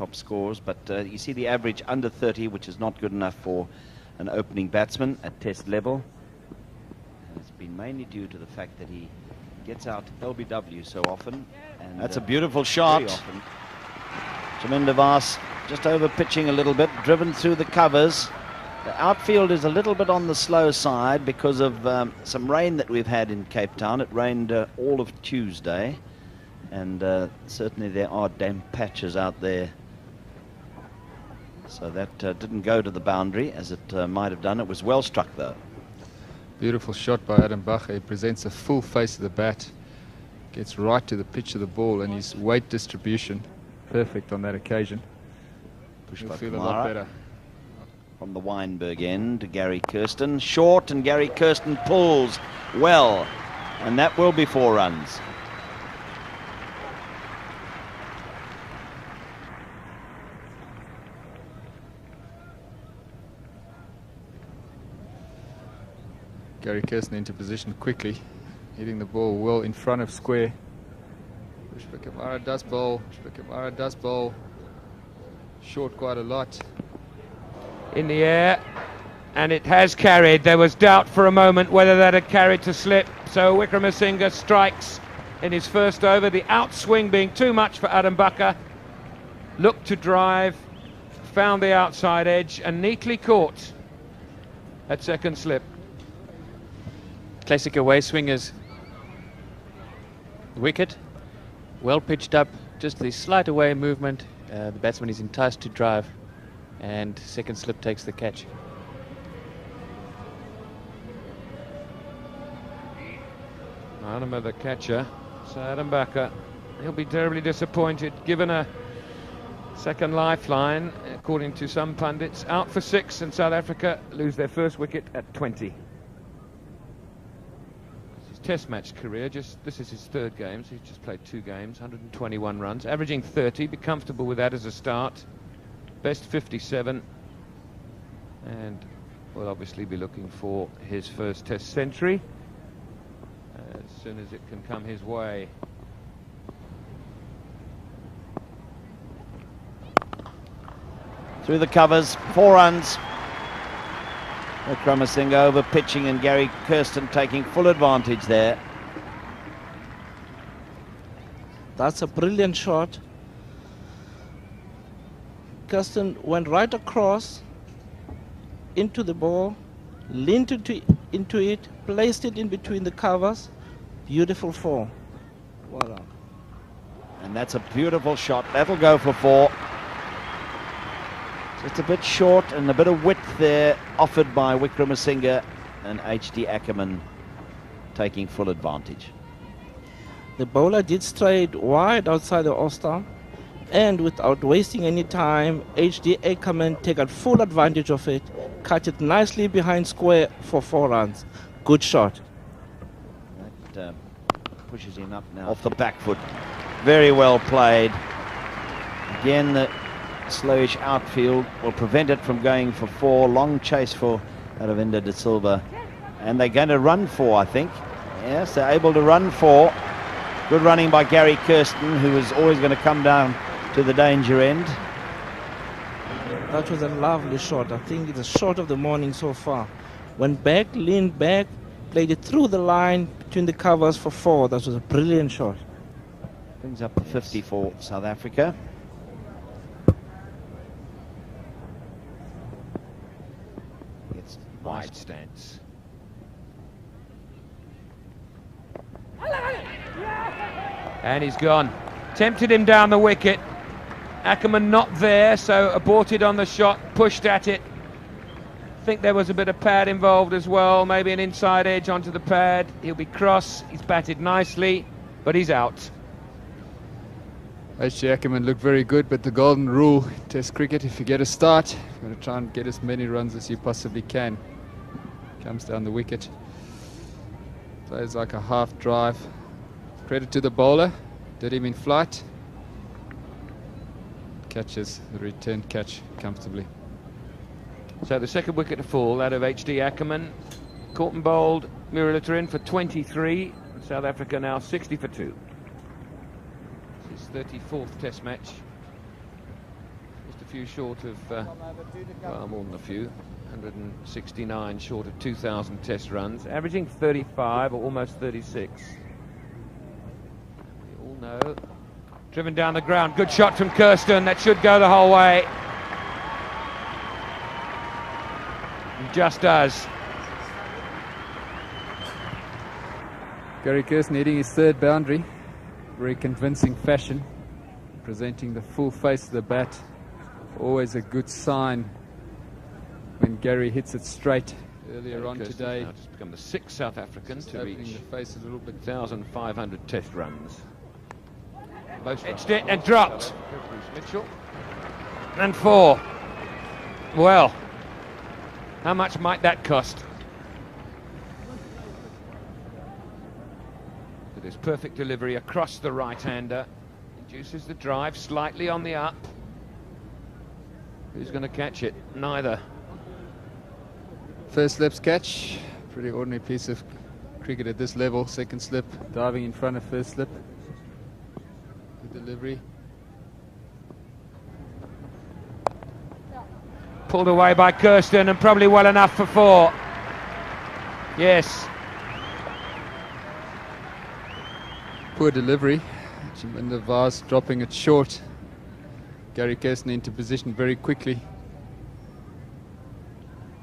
top scores, but you see the average under 30, which is not good enough for an opening batsman at test level. And it's been mainly due to the fact that he gets out LBW so often. And that's a beautiful shot. Chaminda Vaas just over pitching a little bit, driven through the covers. The outfield is a little bit on the slow side because of some rain that we've had in Cape Town. It rained all of Tuesday, and certainly there are damp patches out there. So that didn't go to the boundary as it might have done. It was well struck though. Beautiful shot by Adam Bacher. He presents a full face of the bat, gets right to the pitch of the ball, and his weight distribution perfect on that occasion. He'll feel a lot better. From the Weinberg end, Gary Kirsten. Short, and Gary Kirsten pulls well, and that will be 4 runs. Gary Kirsten into position quickly, hitting the ball well in front of square. Pushpakamara does bowl. Pushpakamara does bowl. Short quite a lot. In the air, and it has carried. There was doubt for a moment whether that had carried to slip. So Wickramasinghe strikes in his first over. The outswing being too much for Adam Bacher. Looked to drive, found the outside edge, and neatly caught at second slip. Classic away swingers. Wicket, well pitched up, just the slight away movement. The batsman is enticed to drive, and second slip takes the catch. Anima the catcher, so Adam Bacher, he'll be terribly disappointed, given a second lifeline, according to some pundits. Out for 6, and South Africa lose their first wicket at 20. Test match career, this is his 3rd game, so he's just played 2 games, 121 runs, averaging 30, be comfortable with that as a start. Best 57, and will obviously be looking for his first test century as soon as it can come his way. Through the covers, 4 runs. Wickramasinghe over pitching, and Gary Kirsten taking full advantage there. That's a brilliant shot. Kirsten went right across into the ball, leaned into it, placed it in between the covers. Beautiful 4. Well done. And that's a beautiful shot. That'll go for 4. Just a bit short, and a bit of width there offered by Wickramasinghe, and H.D. Ackerman taking full advantage. The bowler did straight wide outside the off-stump, and without wasting any time, H.D. Ackerman taken full advantage of it, cut it nicely behind square for 4 runs. Good shot. That pushes him up now off the back foot. Very well played. Again, the slowish outfield will prevent it from going for 4. Long chase for Aravinda de Silva, and they're going to run 4, I think. Yes, they're able to run 4. Good running by Gary Kirsten, who is always going to come down to the danger end. That was a lovely shot. I think it's a shot of the morning so far. Went back, leaned back, played it through the line between the covers for 4. That was a brilliant shot. Brings up the 50 for South Africa. Wide stance. And he's gone. Tempted him down the wicket. Ackerman not there, so aborted on the shot, pushed at it. I think there was a bit of pad involved as well, maybe an inside edge onto the pad. He'll be cross, he's batted nicely, but he's out. H.J. Ackerman looked very good, but the golden rule in Test cricket, if you get a start, you've got to try and get as many runs as you possibly can. Comes down the wicket. Plays like a half drive. Credit to the bowler, did him in flight. Catches the return catch comfortably. So the second wicket to fall, that of H.D. Ackerman. Caught and bowled Muralita in for 23. South Africa now 60 for 2. His 34th Test match. few short of, well, more than a few, 169 short of 2,000 test runs, averaging 35 or almost 36. We all know. Driven down the ground, good shot from Kirsten, that should go the whole way. It just does. Gary Kirsten hitting his third boundary. Very convincing fashion. Presenting the full face of the bat. Always a good sign when Gary hits it straight. Earlier on today, now just become the 6th South African to reach the face a little bit. 1,500 test runs. Edged it and dropped. Bruce Mitchell. And 4. Well, how much might that cost? With his perfect delivery across the right-hander, induces the drive slightly on the up. Who's going to catch it? Neither. First slips catch. Pretty ordinary piece of cricket at this level. Second slip, diving in front of first slip. Good delivery. Pulled away by Kirsten and probably well enough for 4. Yes. Poor delivery. Jaminda Vaz dropping it short. Gary Kirsten into position very quickly.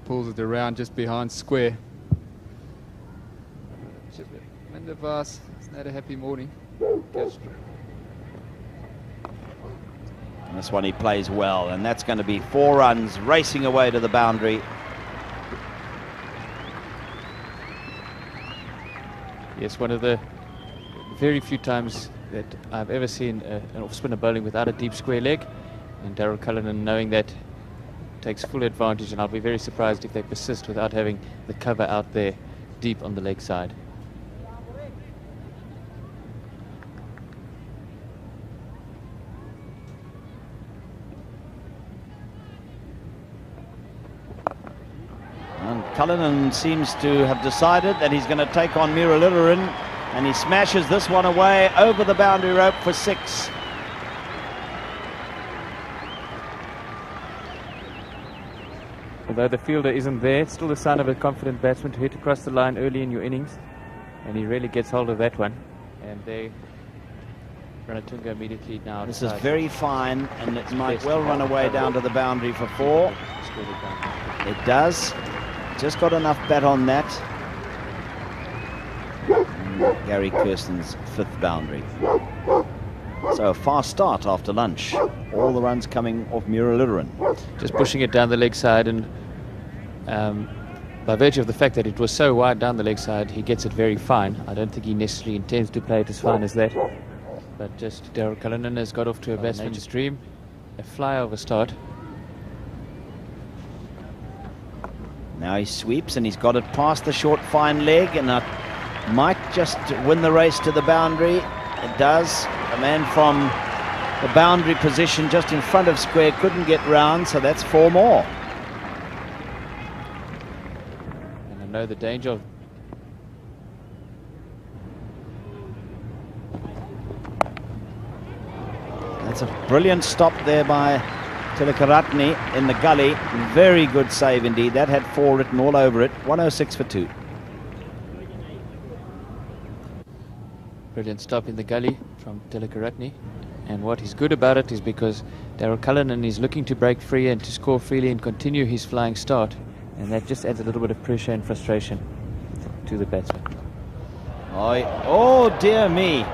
Pulls it around just behind square. Jaminda Vaz hasn't had a happy morning. Catch. And this one he plays well, and that's going to be 4 runs racing away to the boundary. Yes, one of the very few times that I've ever seen an off-spinner bowling without a deep square leg, and Daryl Cullinan, knowing that, takes full advantage, and I'll be very surprised if they persist without having the cover out there deep on the leg side. And Cullinan seems to have decided that he's going to take on Muralidharan, and he smashes this one away over the boundary rope for 6. Although the fielder isn't there, it's still the sign of a confident batsman to hit across the line early in your innings, and he really gets hold of that one. And they Ranatunga immediately now. This is very fine, and it might well run away down to the boundary for 4. It does. Just got enough bat on that. And Gary Kirsten's 5th boundary. So a fast start after lunch. All the runs coming off Muralidharan. Just pushing it down the leg side, and by virtue of the fact that it was so wide down the leg side, he gets it very fine. I don't think he necessarily intends to play it as fine as that. But just Daryl Cullinan has got off to a batsman's dream. A flyover start. Now he sweeps, and he's got it past the short fine leg, and might just win the race to the boundary. It does. The man from the boundary position just in front of square couldn't get round, so that's 4 more. And I know the danger of... That's a brilliant stop there by Tilakaratne in the gully. Very good save indeed. That had 4 written all over it. 106 for 2. Brilliant stop in the gully from Tilakaratne. And what is good about it is because Daryl Cullinan is looking to break free and to score freely and continue his flying start. And that just adds a little bit of pressure and frustration to the batsman. Oh dear me.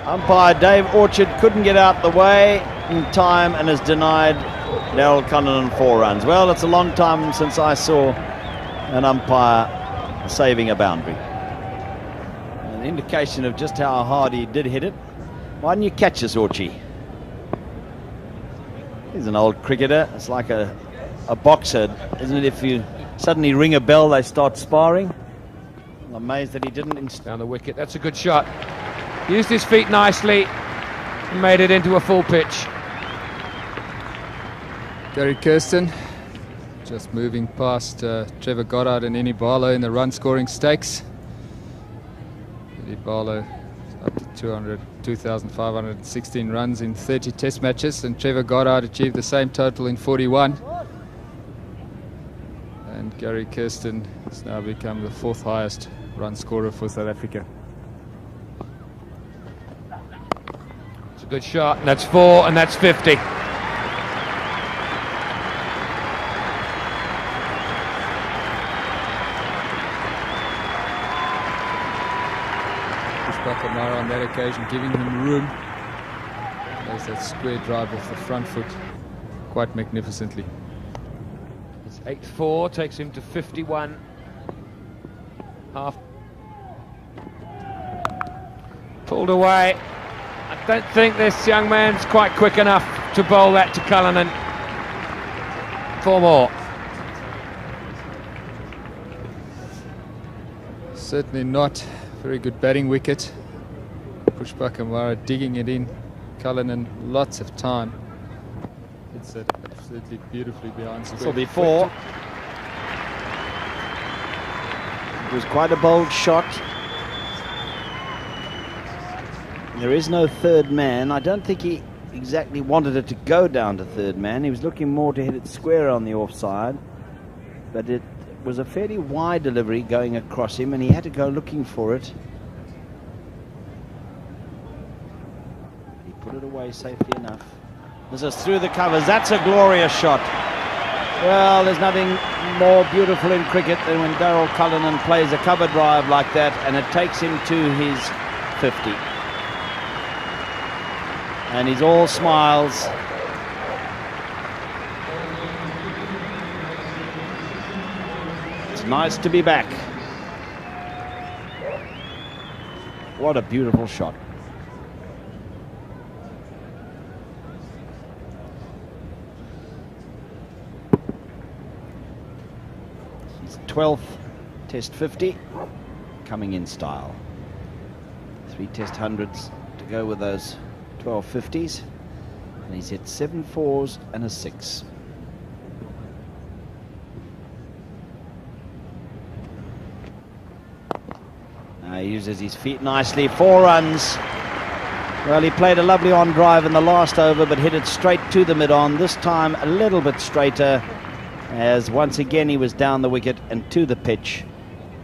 Umpire Dave Orchard couldn't get out the way in time and has denied Daryl Cullinan 4 runs. Well, it's a long time since I saw an umpire saving a boundary. An indication of just how hard he did hit it. Why didn't you catch this, Orchie? He's an old cricketer. It's like a boxer, isn't it? If you suddenly ring a bell, they start sparring. I'm amazed that he didn't. Down the wicket, that's a good shot. Used his feet nicely, made it into a full pitch. Gary Kirsten just moving past Trevor Goddard and Eni Barlow in the run scoring stakes. Eni Barlow up to 2,516 runs in 30 test matches, and Trevor Goddard achieved the same total in 41. And Gary Kirsten has now become the 4th highest run scorer for South Africa. It's a good shot, and that's 4, and that's 50. Kamara on that occasion giving him room. There's that square drive off the front foot quite magnificently. It's 8-4, takes him to 51. Half pulled away. I don't think this young man's quite quick enough to bowl that to Cullinan. 4 more. Certainly not. Very good batting wicket. Pushpa Kamara digging it in. Cullinan lots of time. It's absolutely beautifully behind square. This will be 4. It was quite a bold shot. There is no third man. I don't think he exactly wanted it to go down to third man. He was looking more to hit it square on the offside. But it was a fairly wide delivery going across him, and he had to go looking for it. He put it away safely enough. This is through the covers. That's a glorious shot. Well, there's nothing more beautiful in cricket than when Daryl Cullinan plays a cover drive like that, and it takes him to his 50. And he's all smiles. It's nice to be back. What a beautiful shot. His 12th Test 50, coming in style. 3 Test 100s to go with those 12 50s, and he's hit 7 4s and a 6. Now he uses his feet nicely. 4 runs. Well, he played a lovely on drive in the last over, but hit it straight to the mid-on. This time a little bit straighter, as once again he was down the wicket and to the pitch,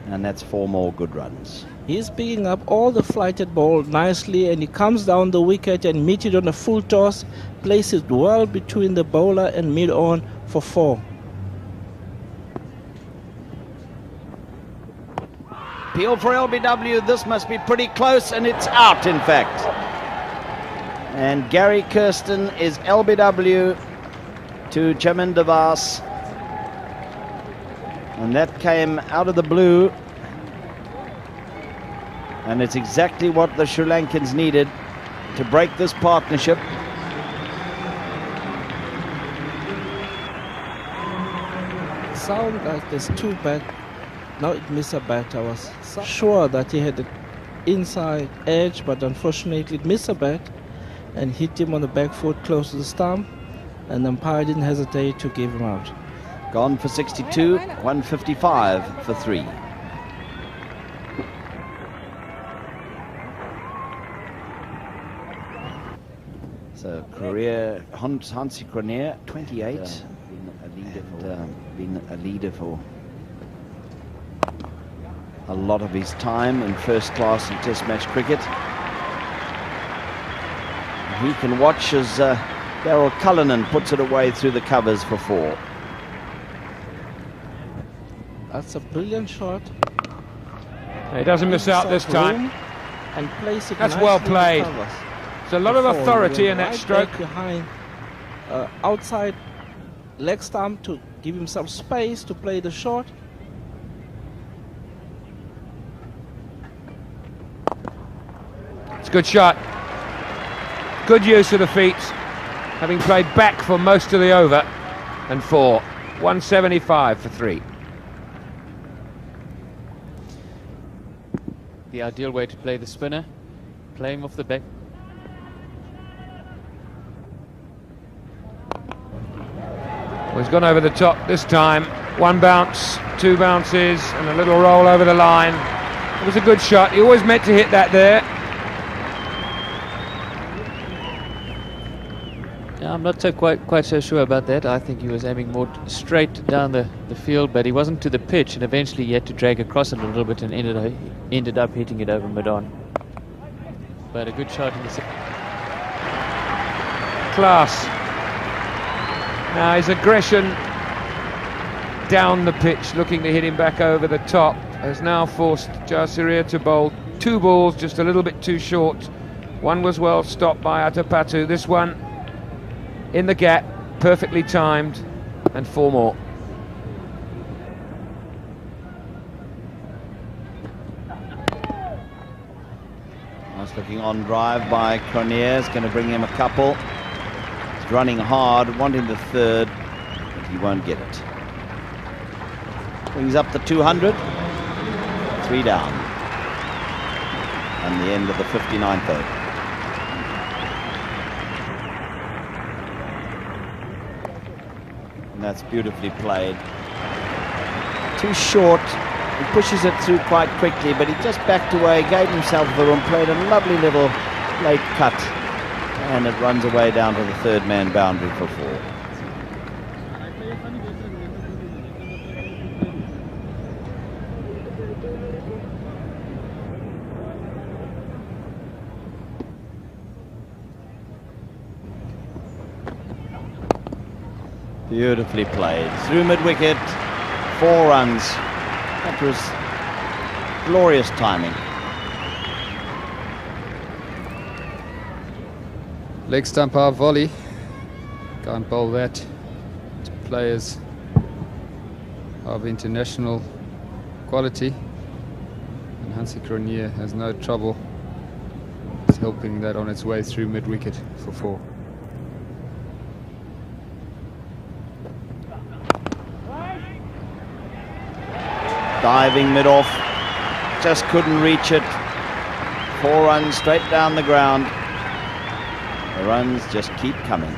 and that's 4 more good runs. He's picking up all the flighted ball nicely, and he comes down the wicket and meets it on a full toss, places it well between the bowler and mid-on for 4. Peel for LBW. This must be pretty close, and it's out, in fact. And Gary Kirsten is LBW to Chaminda Vaas, and that came out of the blue. And it's exactly what the Sri Lankans needed to break this partnership. It sounded like there's 2 bat. Now it missed a bat. I was sure that he had the inside edge, but unfortunately it missed a bat and hit him on the back foot close to the stump, and the umpire didn't hesitate to give him out. Gone for 62, 155 for 3. So career, Hansi Cronje, 28, been a leader for a lot of his time in first class and test match cricket. He can watch as Daryl Cullinan puts it away through the covers for 4. That's a brilliant shot. He doesn't miss out this time. And place it That's well played. There's a lot of authority in that stroke. Behind outside leg stump to give him some space to play the shot. It's a good shot. Good use of the feet, having played back for most of the over. And 4. 175 for 3. The ideal way to play the spinner, play him off the back. Well, he's gone over the top this time. 1 bounce, 2 bounces, and a little roll over the line. It was a good shot. He always meant to hit that there. Yeah, I'm not quite so sure about that. I think he was aiming more straight down the field, but he wasn't to the pitch, and eventually he had to drag across it a little bit and ended up hitting it over mid-on. But a good shot in the second. Class. Now his aggression down the pitch, looking to hit him back over the top, has now forced Jasiria to bowl 2 balls just a little bit too short. One was well stopped by Atapatu. This one in the gap, perfectly timed, and 4 more. Nice looking on drive by Cronier, is going to bring him a couple. He's running hard, wanting the 3rd, but he won't get it. Brings up the 200, 3 down. And the end of the 59th over. And that's beautifully played. Too short. He pushes it through quite quickly, but he just backed away, gave himself the room, played a lovely little late cut, and it runs away down to the 3rd man boundary for 4. Beautifully played. Through mid-wicket, 4 runs. That was glorious timing. Leg stump half volley. Can't bowl that to players of international quality. And Hansi Cronier has no trouble helping that on its way through mid-wicket for 4. Diving mid-off, just couldn't reach it. 4 runs straight down the ground. The runs just keep coming.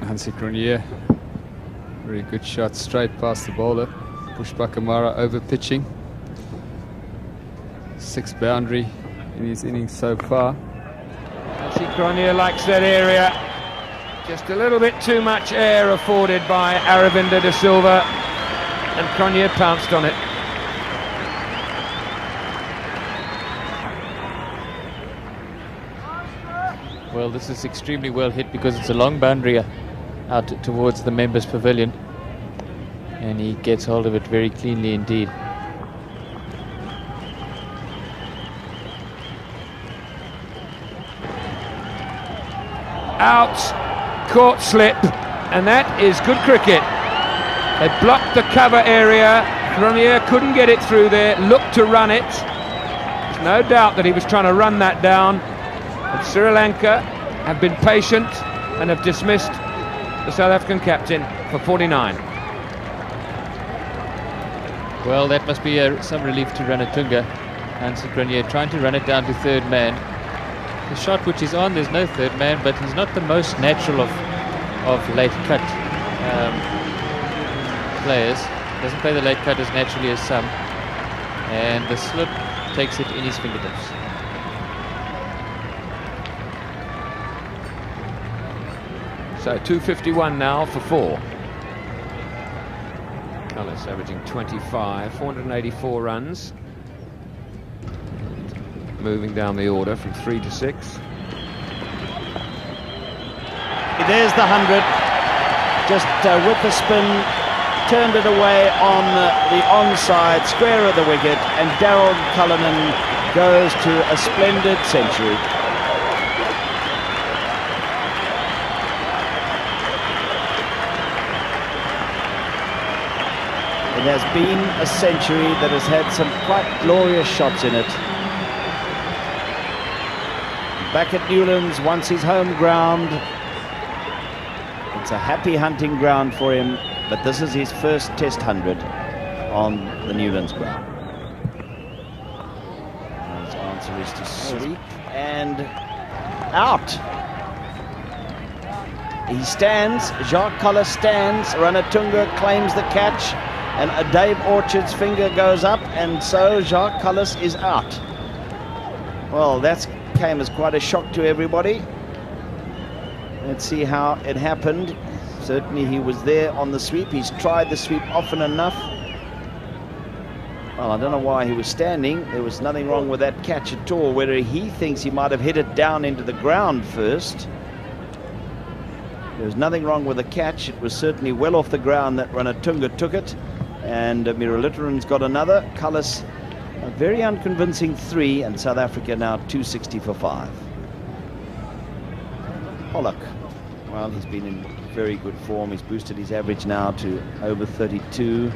Hansi Cronier, very good shot straight past the bowler. Pushpa Kamara over pitching. 6th boundary in his innings so far. Hansi Cronier likes that area. Just a little bit too much air afforded by Aravinda de Silva, and Cronier pounced on it. Well, this is extremely well hit because it's a long boundary out towards the members' pavilion, and he gets hold of it very cleanly indeed. Out. Caught slip, and that is good cricket. They blocked the cover area. Cronier couldn't get it through there, looked to run it. There's no doubt that he was trying to run that down. But Sri Lanka have been patient and have dismissed the South African captain for 49. Well, that must be some relief to Ranatunga. Hansi Cronier trying to run it down to 3rd man. The shot which is on, there's no 3rd man, but he's not the most natural of late cut players. Doesn't play the late cut as naturally as some, and the slip takes it in his fingertips. So 251 now for 4. Cullis averaging 25, 484 runs. Moving down the order from 3 to 6. There's the 100. Just with the spin, turned it away on the onside, square of the wicket, and Daryl Cullinan goes to a splendid century. It has been a century that has had some quite glorious shots in it. Back at Newlands, once his home ground. It's a happy hunting ground for him, but this is his first Test 100 on the Newlands ground. His answer is to sweep and out. He stands, Jacques Collis stands, Ranatunga claims the catch, and Dave Orchard's finger goes up, and so Jacques Collis is out. Well, that came as quite a shock to everybody. Let's see how it happened. Certainly he was there on the sweep. He's tried the sweep often enough. Well, I don't know why he was standing. There was nothing wrong with that catch at all. Whether he thinks he might have hit it down into the ground first. There was nothing wrong with the catch. It was certainly well off the ground that Ranatunga took it. And Miraliteran's got another. Cullis, a very unconvincing 3, and South Africa now 260 for 5. Pollock, well, he's been in very good form. He's boosted his average now to over 32.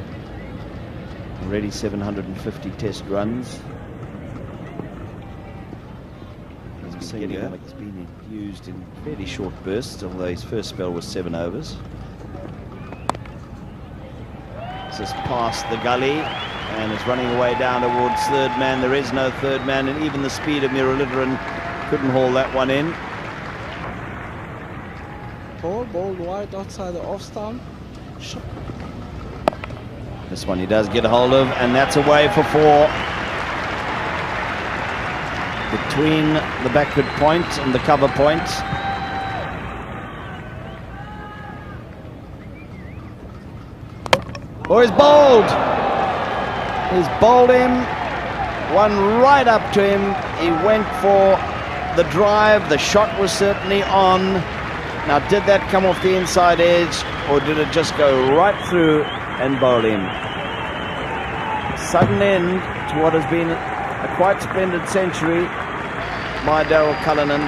Already 750 test runs. He's been used in fairly short bursts, although his first spell was 7 overs. Just past the gully and is running away down towards third man. There is no third man, and even the speed of Miraliteran couldn't haul that one in. Ball wide outside the off stump. This one he does get a hold of, and that's away for 4. Between the backward point and the cover point. Oh, he's bowled! He's bowled him. One right up to him. He went for the drive. The shot was certainly on. Now, did that come off the inside edge, or did it just go right through and bowl him? Sudden end to what has been a quite splendid century by Daryl Cullinan.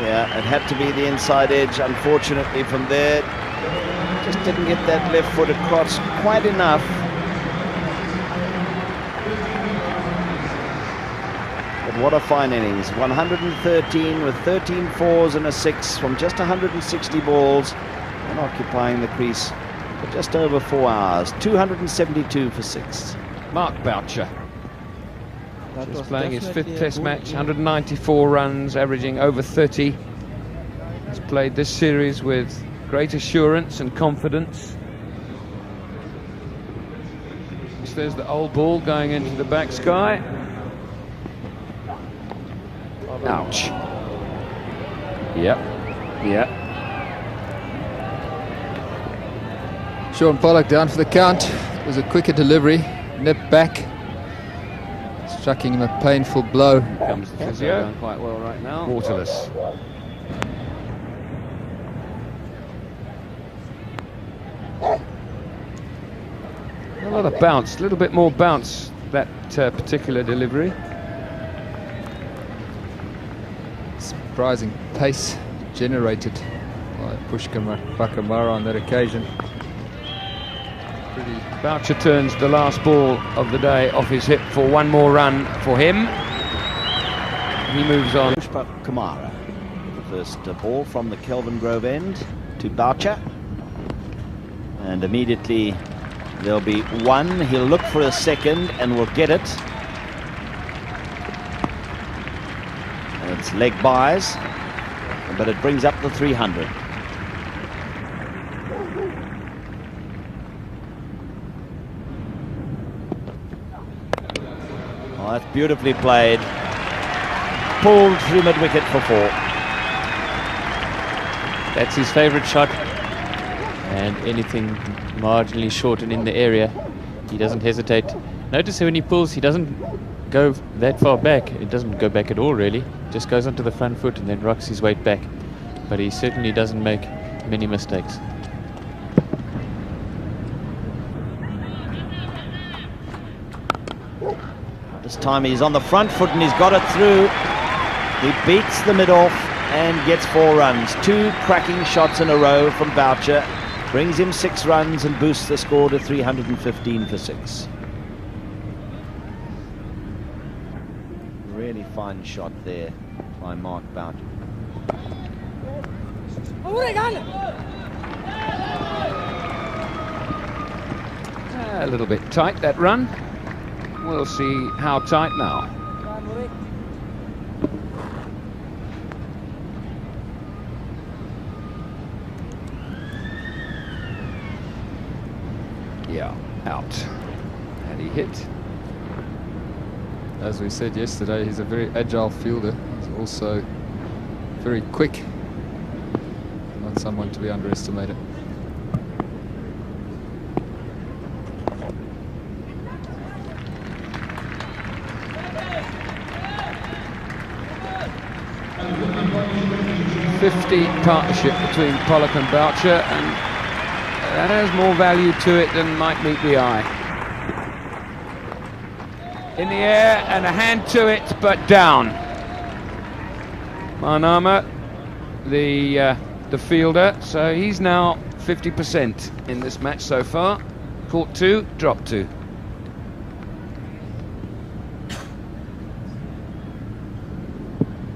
Yeah, it had to be the inside edge, unfortunately, from there. Just didn't get that left foot across quite enough. But what a fine innings. 113 with 13 fours and a 6 from just 160 balls, and occupying the crease for just over 4 hours. 272 for 6. Mark Boucher. Just playing his 5th test match, 194 runs, averaging over 30. He's played this series with great assurance and confidence. There's the old ball going into the back sky. Ouch. Yep. Sean Pollock down for the count. It was a quicker delivery. Nip back. Striking him a painful blow. Comes the physio. Going quite well right now. Waterless. A lot of bounce, a little bit more bounce, that particular delivery. Surprising pace generated by Pushkar Bakamara on that occasion. Boucher turns the last ball of the day off his hip for one more run for him. He moves on. Pushkar Kamara. The first ball from the Kelvin Grove end to Boucher. And immediately there'll be 1. He'll look for a second and will get it. And it's leg buys, but it brings up the 300. Oh, that's beautifully played. Pulled through mid-wicket for 4. That's his favourite shot, and anything marginally short and in the area, he doesn't hesitate. Notice when he pulls, he doesn't go that far back. It doesn't go back at all, really. Just goes onto the front foot and then rocks his weight back. But he certainly doesn't make many mistakes. This time he's on the front foot and he's got it through. He beats the mid-off and gets 4 runs. 2 cracking shots in a row from Boucher. Brings him 6 runs and boosts the score to 315 for 6. Really fine shot there by Mark Boucher. A little bit tight, that run. We'll see how tight now. Yeah, out. And he hit. As we said yesterday, he's a very agile fielder. He's also very quick. Not someone to be underestimated. Partnership between Pollock and Boucher, and that has more value to it than might meet the eye. In the air and a hand to it, but down. Manama, the fielder, so he's now 50% in this match so far. Caught 2, dropped 2.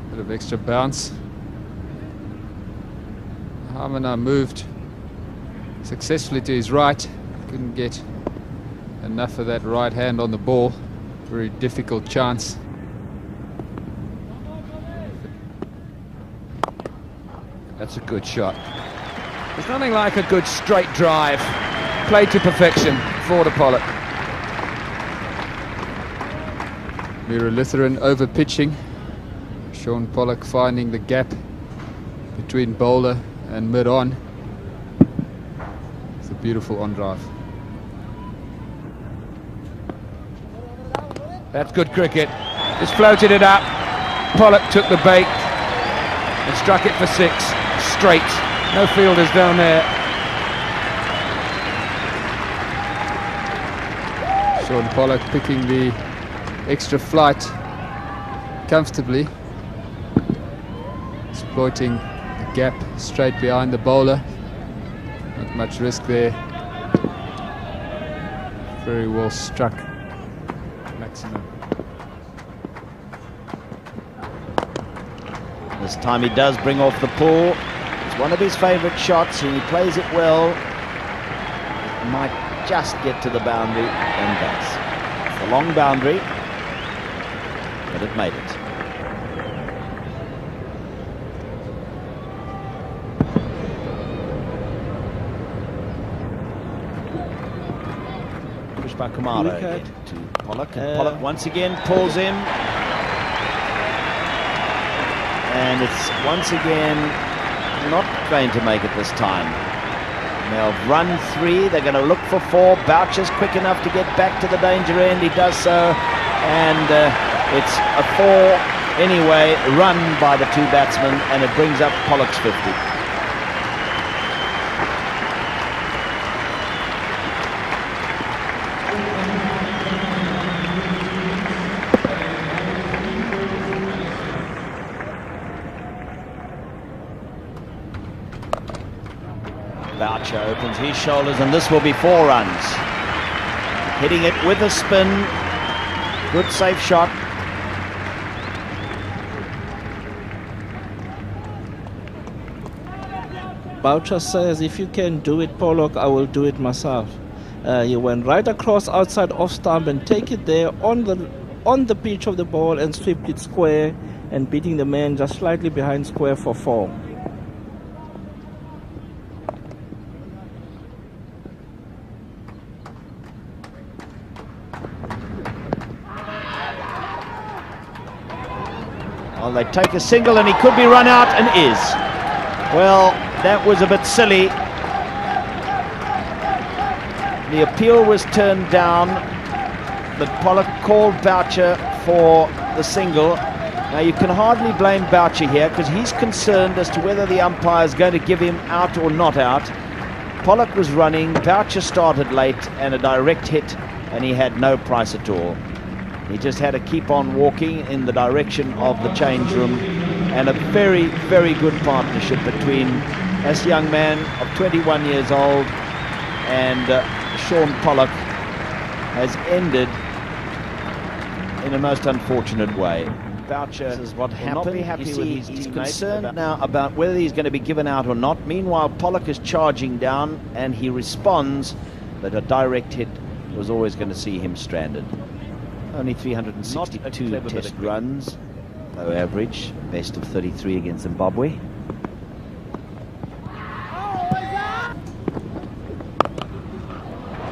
Bit of extra bounce. Hamana moved successfully to his right. Couldn't get enough of that right hand on the ball. Very difficult chance. That's a good shot. There's nothing like a good straight drive, played to perfection for the Pollock. Mira Lutheran over pitching. Sean Pollock finding the gap between bowler and mid-on. It's a beautiful on-drive. That's good cricket. Just floated it up. Pollock took the bait and struck it for 6 straight. No fielders down there. Sean Pollock picking the extra flight comfortably, exploiting the gap straight behind the bowler. Not much risk there. Very well struck. Maximum. This time he does bring off the pull. It's one of his favourite shots and he plays it well. It might just get to the boundary and does. It's a long boundary, but it made it. Push by Kumara again to Pollock, and Pollock once again pulls him. And it's once again not going to make it this time. They'll run 3, they're going to look for 4. Boucher's quick enough to get back to the danger end, he does so. And it's a 4 anyway, run by the 2 batsmen, and it brings up Pollock's 50. Boucher opens his shoulders and this will be 4 runs. Hitting it with a spin. Good safe shot. Boucher says, if you can do it, Pollock, I will do it myself. He went right across outside off stump and take it there on the pitch of the ball and swept it square and beating the man just slightly behind square for 4. Well, they take a single and he could be run out and is. Well, that was a bit silly. The appeal was turned down, but Pollock called Boucher for the single. Now you can hardly blame Boucher here because he's concerned as to whether the umpire is going to give him out or not out. Pollock was running, Boucher started late and a direct hit and he had no price at all. He just had to keep on walking in the direction of the change room, and a very, very good partnership between this young man of 21 years old and Sean Pollock has ended in a most unfortunate way. Boucher, this is what happened. He's concerned now about whether he's going to be given out or not. Meanwhile, Pollock is charging down and he responds, but a direct hit was always going to see him stranded. Only 362 test runs, low average, best of 33 against Zimbabwe.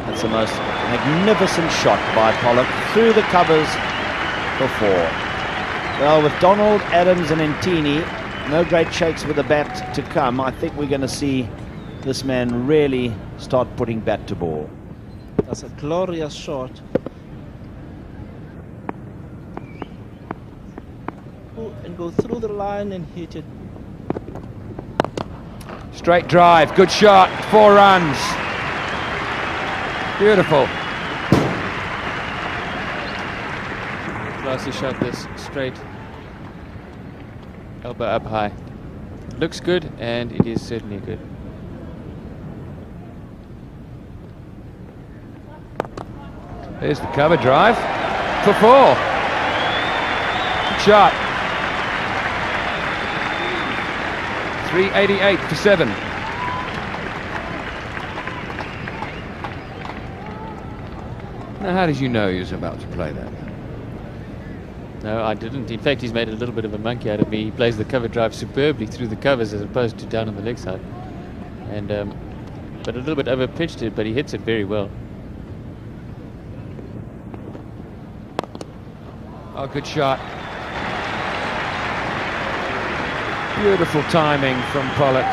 That's the most magnificent shot by Pollock through the covers for 4. Well, with Donald, Adams and Ntini, no great shakes with the bat to come, I think we're going to see this man really start putting bat to ball. That's a glorious shot. And go through the line and hit it. Straight drive, good shot, 4 runs. Beautiful. Classy shot, this straight elbow up high. Looks good, and it is certainly good. There's the cover drive for 4. Good shot. 388 for 7. Now, how did you know he was about to play that? No, I didn't. In fact, he's made a little bit of a monkey out of me. He plays the cover drive superbly through the covers as opposed to down on the leg side. And but a little bit over pitched it, but he hits it very well. Oh, good shot. Beautiful timing from Pollock.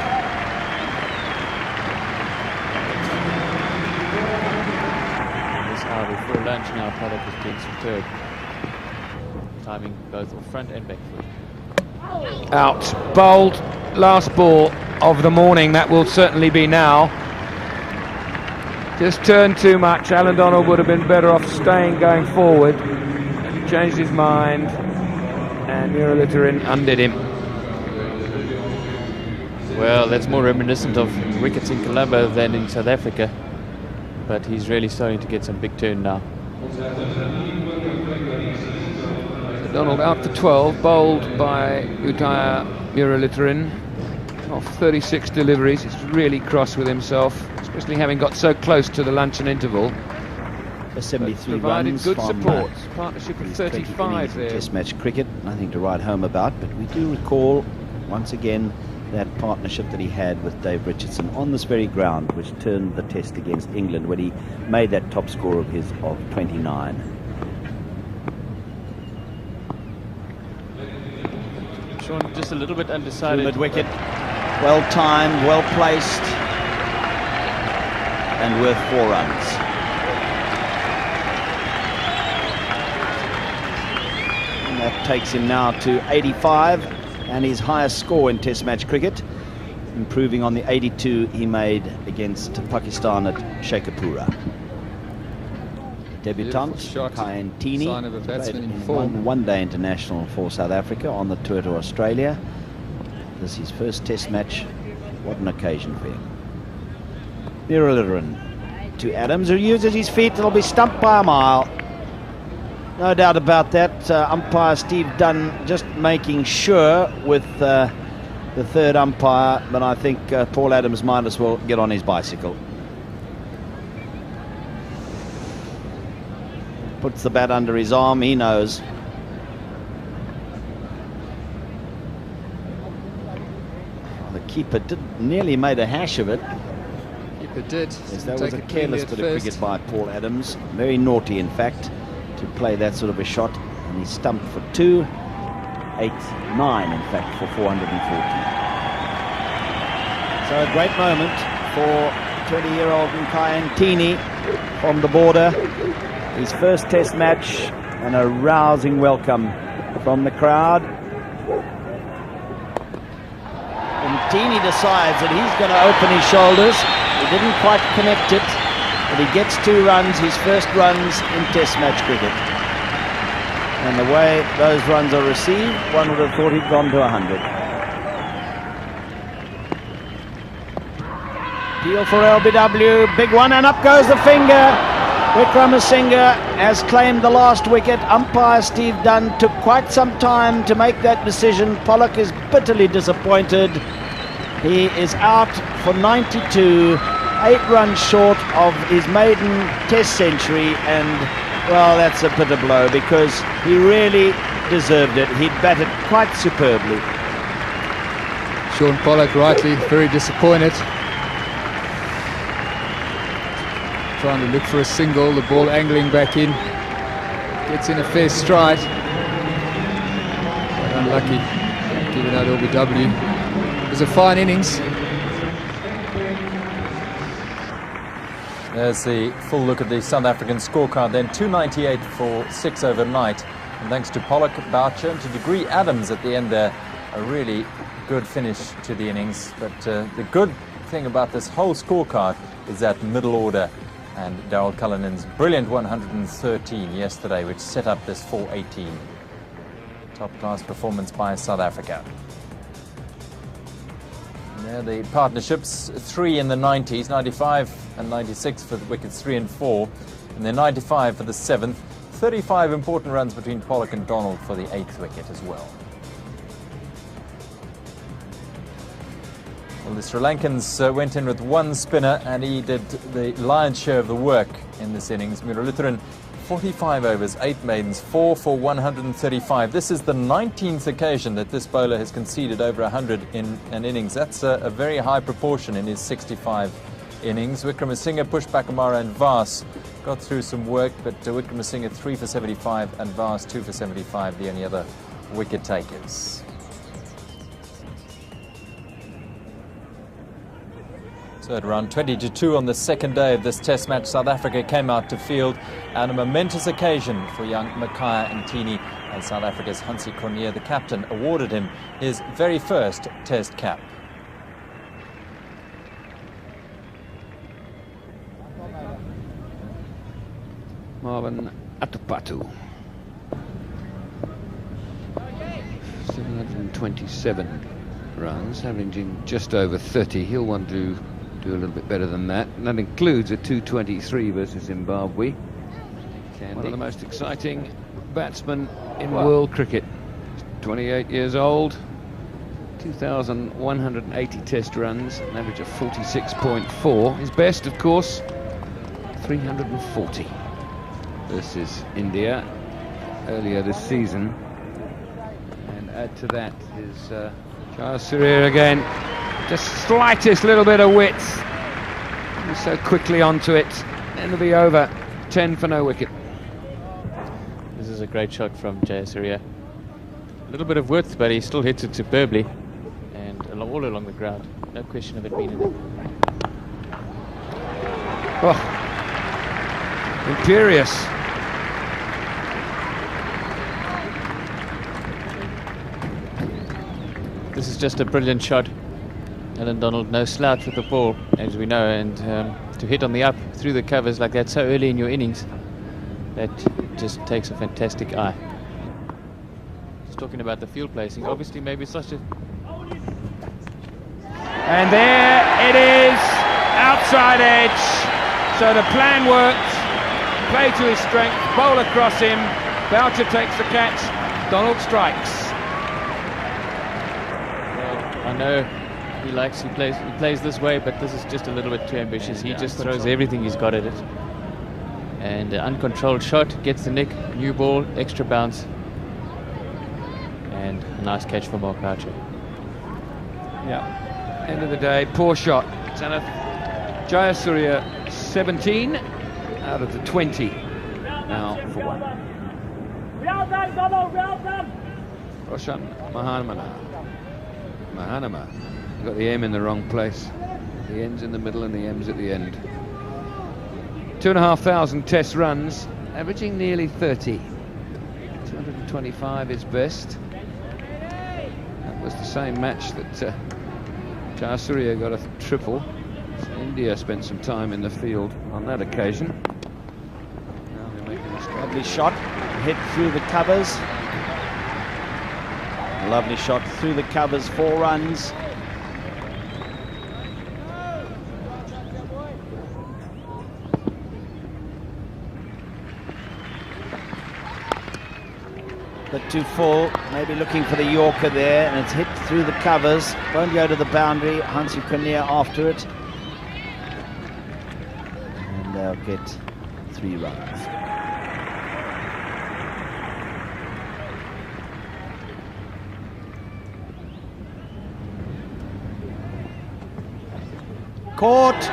This hour before lunch now, Pollock is being superb. Timing both off front and back foot. Out. Bowled. Last ball of the morning. That will certainly be now. Just turned too much. Alan Donald would have been better off staying going forward. Changed his mind. And Muralitharan undid him. Well, that's more reminiscent of wickets in Colombo than in South Africa. But he's really starting to get some big turn now. Donald out for 12, bowled by Utaya Muralitharan. Off 36 deliveries. He's really cross with himself, especially having got so close to the luncheon interval. 73 provided runs good from, support. Partnership of 35 there. Test match cricket, nothing to write home about, but we do recall once again that partnership that he had with Dave Richardson on this very ground, which turned the test against England when he made that top score of his of 29. Sean, just a little bit undecided. Mid wicket, well timed, well placed, and worth 4 runs. And that takes him now to 85, and his highest score in Test match cricket, improving on the 82 he made against Pakistan at Sheikhupura. Debutant Kyan Tini played in one-day international for South Africa on the tour to Australia. This is his first Test match. What an occasion for him. Muralitharan to Adams, who uses his feet. It'll be stumped by a mile. No doubt about that. Umpire Steve Dunn just making sure with the third umpire, but I think Paul Adams might as well get on his bicycle. Puts the bat under his arm, he knows. The keeper nearly made a hash of it. Keeper did. Yes, that was a careless bit of cricket by Paul Adams. Very naughty, in fact, to play that sort of a shot. And he stumped for 2, 8, 9, in fact, for 440. So a great moment for 20-year-old Kyan Tini from the border. His first Test match, and a rousing welcome from the crowd. And Tini decides that he's going to open his shoulders. He didn't quite connect it, but he gets 2 runs, his first runs in Test match cricket. And the way those runs are received, one would have thought he'd gone to 100. Deal for LBW, big one, and up goes the finger. Wickramasinghe has claimed the last wicket. Umpire Steve Dunn took quite some time to make that decision. Pollock is bitterly disappointed. He is out for 92, 8 runs short of his maiden Test century, and well, that's a bitter blow because he really deserved it. He'd batted quite superbly. Sean Pollock rightly very disappointed. trying to look for a single, the ball angling back in. Gets in a fair stride. But unlucky, giving out LBW. It was a fine innings. There's the full look at the South African scorecard then. 298 for 6 overnight. And thanks to Pollock, Boucher, and to degree Adams at the end there, a really good finish to the innings. But the good thing about this whole scorecard is that middle order and Daryl Cullinan's brilliant 113 yesterday, which set up this 418. Top-class performance by South Africa. There the partnerships, 3 in the 90s, 95 and 96 for the wickets 3 and 4, and then 95 for the 7th. 35 important runs between Pollock and Donald for the 8th wicket as well. Well, the Sri Lankans went in with one spinner, and he did the lion's share of the work in this innings. Muralitharan, 45 overs, 8 maidens, 4 for 135. This is the 19th occasion that this bowler has conceded over 100 in an innings. That's a very high proportion in his 65 innings. Wickramasinghe, Pushpakumara and Vas got through some work, but Wickramasinghe 3 for 75 and Vas 2 for 75, the only other wicket takers. So at around 20-2 on the second day of this test match, South Africa came out to field, and a momentous occasion for young Makhaya Ntini, and South Africa's Hansi Cronje, the captain, awarded him his very first test cap. Marvin Atapatu. 727 runs, averaging just over 30. He'll want to do a little bit better than that. And that includes a 223 versus Zimbabwe. One of the most exciting batsmen in world cricket. 28 years old, 2,180 test runs, an average of 46.4. His best, of course, 340 versus India earlier this season. And add to that is Jayasuriya again. Just slightest little bit of width. He's so quickly onto it. End of the over. 10 for no wicket. This is a great shot from Jayasuriya. A little bit of width, but he still hits it superbly. And all along the ground. No question of it being in there. Oh, imperious. This is just a brilliant shot. Alan Donald, no slouch with the ball, as we know, and to hit on the up through the covers like that so early in your innings, that just takes a fantastic eye. Just talking about the field placing, obviously maybe such a... And there it is, outside edge. So the plan worked, play to his strength, bowl across him, Boucher takes the catch, Donald strikes. Well, I know he plays this way, but this is just a little bit too ambitious. He just throws everything he's got at it. And uncontrolled shot, gets the nick, new ball, extra bounce. And a nice catch for Mark Boucher. Yeah, end of the day, poor shot. Jayasuriya 17 out of the 20 now for 1. Well done, Donald, well done. Roshan Mahanama. Got the M in the wrong place. The N's in the middle and the M's at the end. 2,500 test runs, averaging nearly 30. 225 is best. That was the same match that Jayasuriya got a triple. So India spent some time in the field on that occasion. Now they're making a strike. Lovely shot, hit through the covers. A lovely shot through the covers, 4 runs. But too full, maybe looking for the Yorker there, and it's hit through the covers. Won't go to the boundary. Hansi Cronje after it. And they'll get 3 runs. Caught.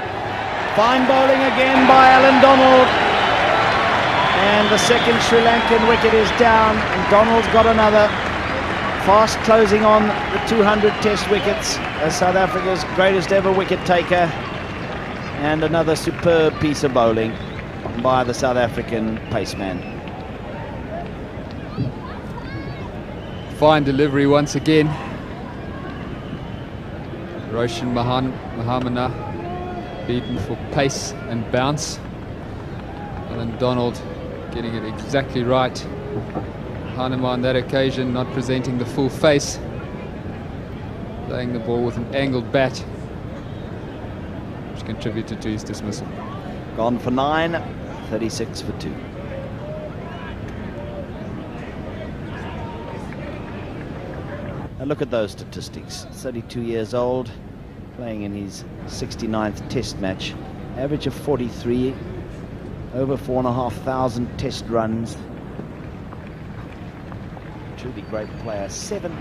Fine bowling again by Alan Donald. And the second Sri Lankan wicket is down, and Donald's got another. Fast closing on the 200 test wickets as South Africa's greatest ever wicket taker. And another superb piece of bowling by the South African paceman. Fine delivery once again. Roshan Mahamana beaten for pace and bounce. Alan Donald getting it exactly right. Hanema on that occasion not presenting the full face, playing the ball with an angled bat, which contributed to his dismissal. Gone for 9, 36 for 2. Now look at those statistics. 32 years old, playing in his 69th test match. Average of 43, over 4,500 test runs. Truly great player. 7.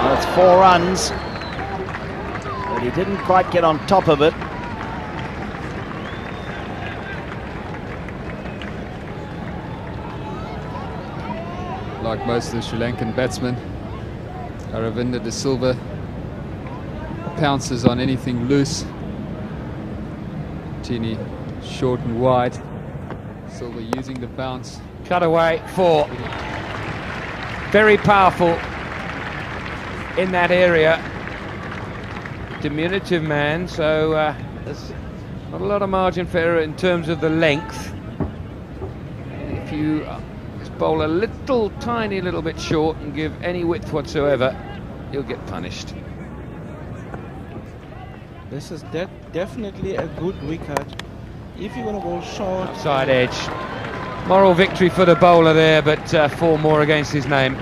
That's 4 runs, but he didn't quite get on top of it. Like most of the Sri Lankan batsmen, Aravinda de Silva pounces on anything loose. Tini short and wide. Silva using the bounce. Cut away 4. Very powerful in that area. Diminutive man, so there's not a lot of margin for error in terms of the length. If you bowl a little tiny little bit short and give any width whatsoever, you'll get punished. This is definitely a good wicket. If you're going to bowl short... Outside edge. Moral victory for the bowler there, but 4 more against his name.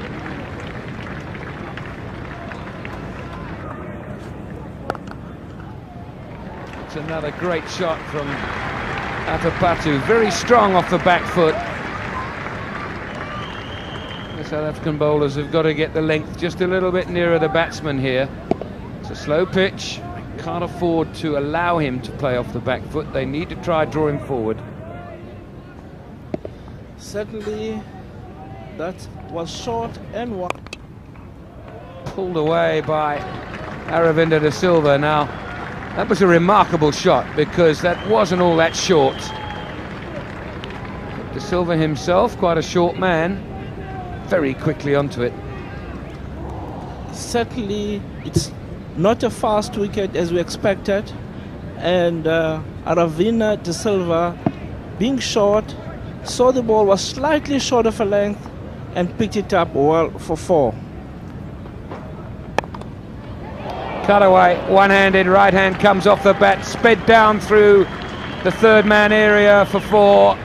It's another great shot from Atapatu. Very strong off the back foot. The South African bowlers have got to get the length just a little bit nearer the batsman here. It's a slow pitch. They can't afford to allow him to play off the back foot. They need to try draw him forward. Certainly, that was short and wide. Pulled away by Aravinda de Silva. Now, that was a remarkable shot because that wasn't all that short. De Silva himself, quite a short man, very quickly onto it. Certainly, it's not a fast wicket as we expected, and Aravinda de Silva, being short, saw the ball was slightly short of a length and picked it up well for 4. Cut away, one-handed, right hand comes off the bat, sped down through the third man area for 4.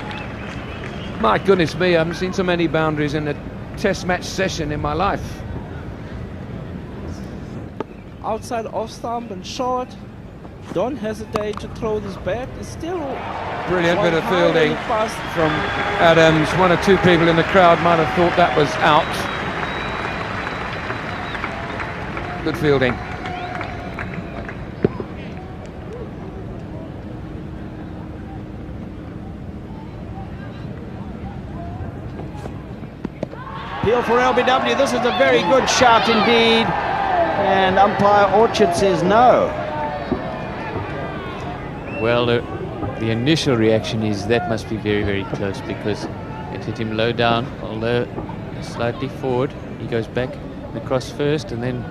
My goodness me, I haven't seen so many boundaries in a test match session in my life. Outside off stump and short. Don't hesitate to throw this bat. It's still brilliant bit of fielding from Adams. 1 or 2 people in the crowd might have thought that was out. Good fielding. Appeal for LBW. This is a very good shout indeed. And umpire Orchard says no. Well, the initial reaction is that must be very, very close because it hit him low down, although slightly forward. He goes back across first and then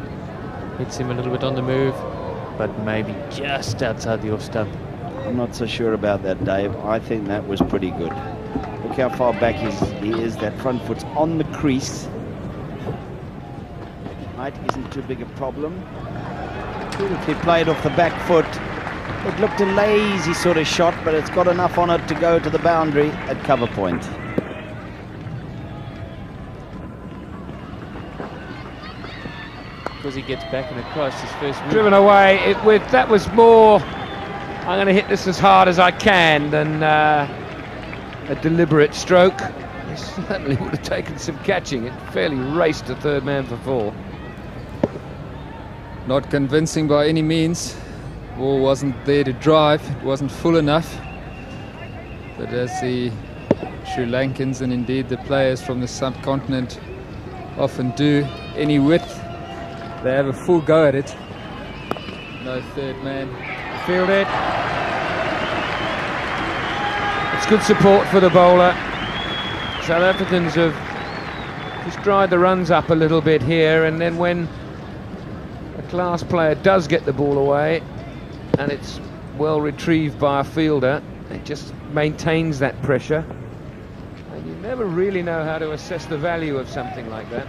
hits him a little bit on the move, but maybe just outside the off stump. I'm not so sure about that, Dave. I think that was pretty good. Look how far back he is. That front foot's on the crease. Height isn't too big a problem. If he played off the back foot, it looked a lazy sort of shot, but it's got enough on it to go to the boundary at cover point. Because he gets back and across his first move. Driven away. That was more, I'm going to hit this as hard as I can than a deliberate stroke. It certainly would have taken some catching. It fairly raced the third man for 4. Not convincing by any means. Ball wasn't there to drive, it wasn't full enough. But as the Sri Lankans and indeed the players from the subcontinent often do, any width, they have a full go at it. No third man. Fielded. It's good support for the bowler. South Africans have just dried the runs up a little bit here, and then when a class player does get the ball away and it's well retrieved by a fielder, it just maintains that pressure, and you never really know how to assess the value of something like that.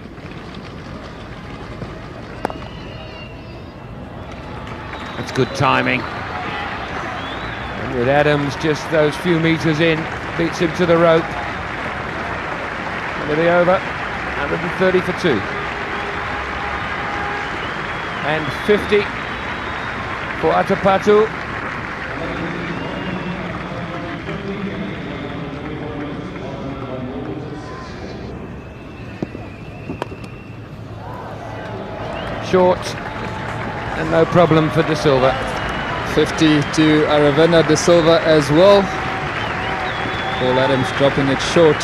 That's good timing. And with Adams just those few metres in, beats him to the rope. End of the over, 130 for 2. And 50 for Atapatu. Short, and no problem for De Silva. 50 to Aravinda De Silva as well. Paul Adams dropping it short,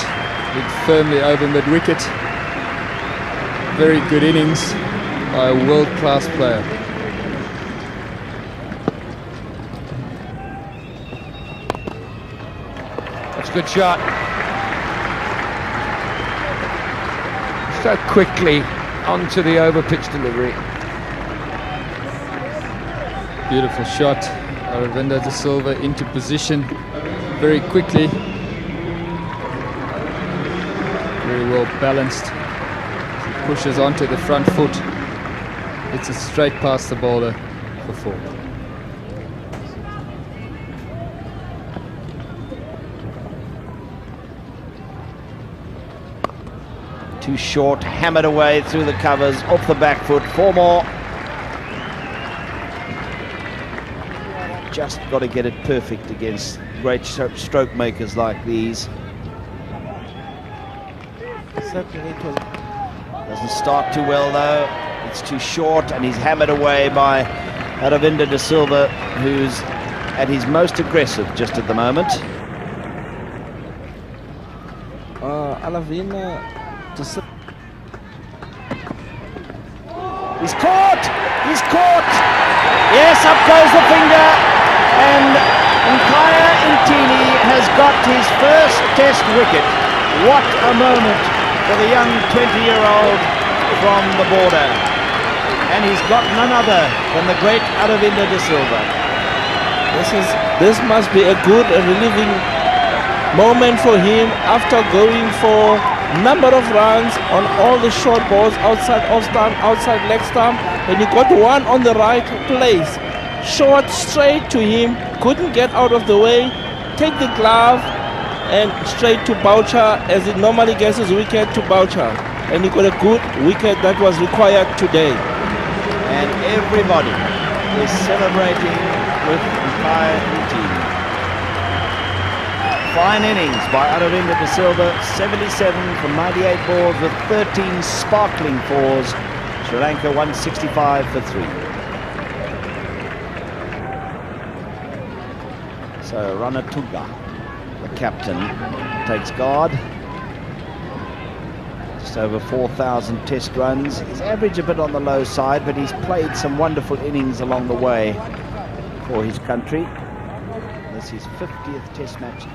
hit firmly over mid-wicket. Very good innings by a world-class player. That's a good shot. So quickly onto the over-pitch delivery. Beautiful shot. Aravinda De Silva into position very quickly. Very well balanced. He pushes onto the front foot. It's a straight past the bowler for 4. Too short, hammered away through the covers, off the back foot, 4 more. Just got to get it perfect against great stroke makers like these. Doesn't start too well though. It's too short, and he's hammered away by Aravinda De Silva, who's at his most aggressive just at the moment. Aravinda De Silva. He's caught! He's caught! Yes, up goes the finger, and Nkaya Intini has got his first test wicket. What a moment for the young 20-year-old from the border. And he's got none other than the great Aravinda De Silva. This must be a good and relieving moment for him after going for number of runs on all the short balls outside off stump, outside leg stump, and he got one on the right place. Short straight to him, couldn't get out of the way, take the glove and straight to Boucher as it normally gets his wicket to Boucher. And he got a good wicket that was required today. And everybody is celebrating with Nkaya Intini. Fine innings by Aravinda De Silva, 77 from 98 balls with 13 sparkling 4s. Sri Lanka 165 for 3. So Ranatunga, the captain, takes guard. Just over 4,000 test runs. His average a bit on the low side, but he's played some wonderful innings along the way for his country. This is his 50th test match.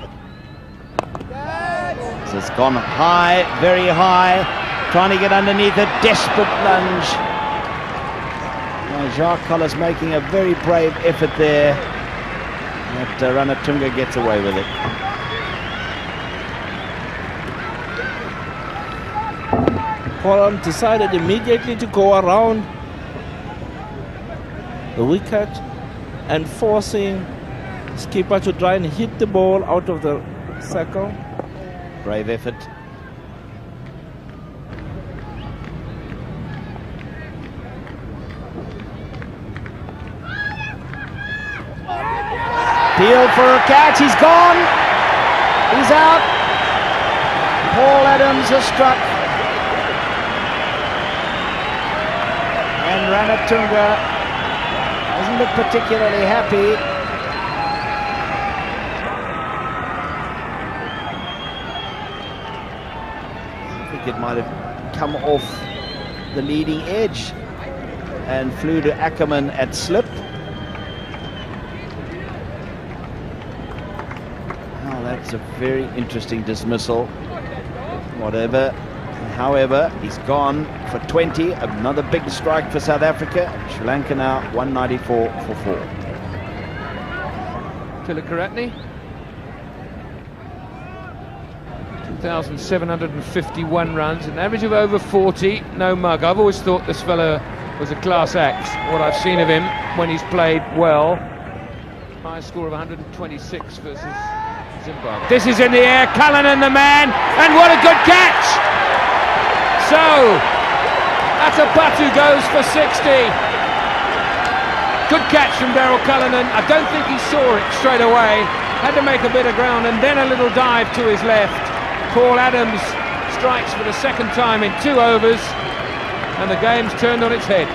So it's gone high, very high, trying to get underneath a desperate lunge. Now Jacques Collis making a very brave effort there, but Ranatunga gets away with it. Pollard decided immediately to go around the wicket and forcing skipper to try and hit the ball out of the circle. Brave effort. Peel for a catch, he's gone. He's out. Paul Adams has struck. And Ranatunga doesn't look particularly happy. I think it might have come off the leading edge and flew to Ackerman at slip. Oh, that's a very interesting dismissal. Whatever. However, he's gone for 20. Another big strike for South Africa. Sri Lanka now 194 for 4. Tilakaratne. 2,751 runs, an average of over 40, no mug. I've always thought this fella was a class act, what I've seen of him when he's played well. High score of 126 versus Zimbabwe. This is in the air, Cullinan the man, and what a good catch! So, Atapatu goes for 60. Good catch from Daryl Cullinan. I don't think he saw it straight away. Had to make a bit of ground and then a little dive to his left. Paul Adams strikes for the second time in 2 overs, and the game's turned on its head.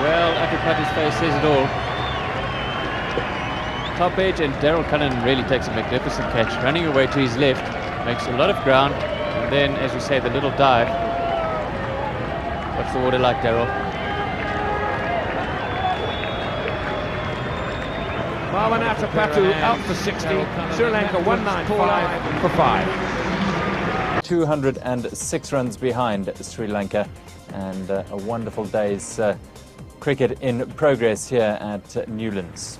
Well, Atapatu's face says it all. Top edge, and Daryl Cullinan really takes a magnificent catch, running away to his left, makes a lot of ground, and then, as you say, the little dive. What's the order like, Daryl? Marwan Atapatu out for 60. Sri Lanka 195 for 5. 206 runs behind Sri Lanka, and a wonderful day's cricket in progress here at Newlands.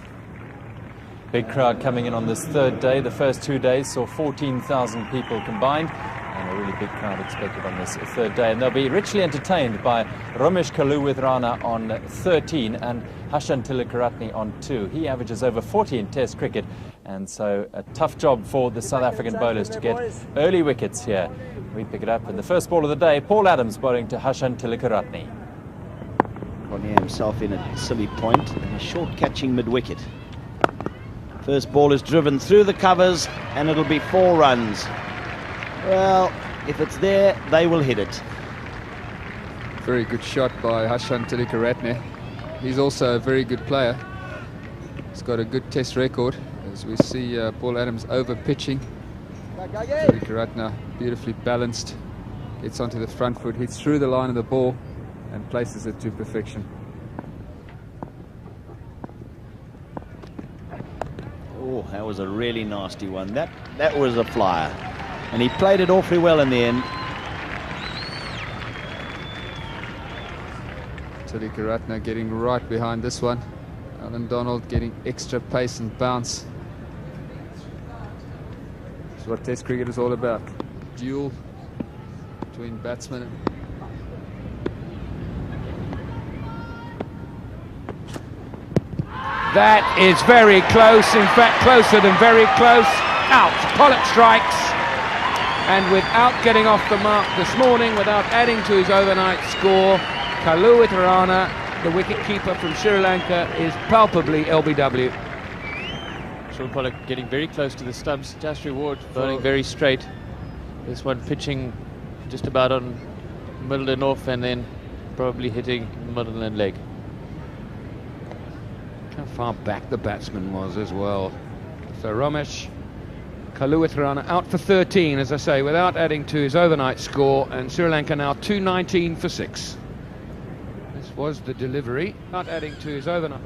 Big crowd coming in on this third day. The first 2 days saw 14,000 people combined, and a really big crowd expected on this third day. And they'll be richly entertained by Romesh Kaluwithrana on 13 and Hashan Tilakaratne on 2. He averages over 40 in Test cricket, and so a tough job for the South African bowlers to get early wickets here. We pick it up in the first ball of the day. Paul Adams bowling to Hashan Tilakaratne. Cornier himself in at silly point, and a short catching mid-wicket. First ball is driven through the covers, and it'll be 4 runs. Well, if it's there, they will hit it. Very good shot by Hashan Tilakaratne. He's also a very good player. He's got a good Test record, as we see Paul Adams over pitching. Tilakaratne beautifully balanced, gets onto the front foot, hits through the line of the ball, and places it to perfection. Oh, that was a really nasty one. That was a flyer, and he played it awfully well in the end. Tilakaratne getting right behind this one. Alan Donald getting extra pace and bounce. That's what Test cricket is all about. Duel between batsmen. That is very close, in fact closer than very close. Out, Pollock strikes, and without getting off the mark this morning, without adding to his overnight score, Kaluwithrana, the wicket-keeper from Sri Lanka, is palpably LBW. Sean Pollock getting very close to the stumps. Jasri Ward bowling very straight. This one pitching just about on middle and off, and then probably hitting middle and leg. How far back the batsman was as well. So Romesh Kaluwithrana out for 13, as I say, without adding to his overnight score, and Sri Lanka now 219 for 6. This was the delivery, not adding to his overnight.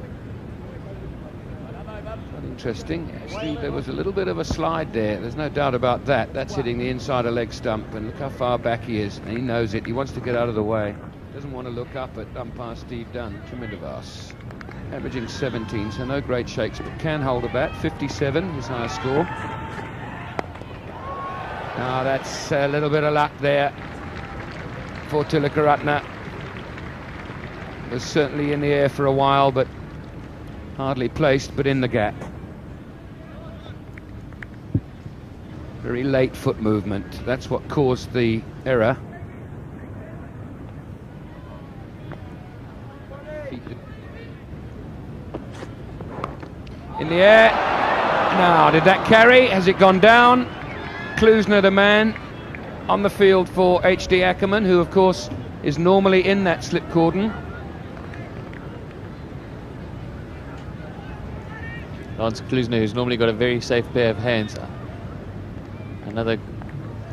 Quite interesting, actually. There was a little bit of a slide there, there's no doubt about that. That's hitting the inside of leg stump, and look how far back he is, and he knows it. He wants to get out of the way, doesn't want to look up at umpire Steve Dunn. Tremendous. Averaging 17, so no great shakes, but can hold a bat. 57, his highest score. Now that's a little bit of luck there for Tilakaratne. Was certainly in the air for a while, but hardly placed, but in the gap. Very late foot movement. That's what caused the error. In the air. Now, did that carry? Has it gone down? Klusner, the man on the field for H.D. Ackerman, who of course is normally in that slip cordon. Lance Klusner, who's normally got a very safe pair of hands. Another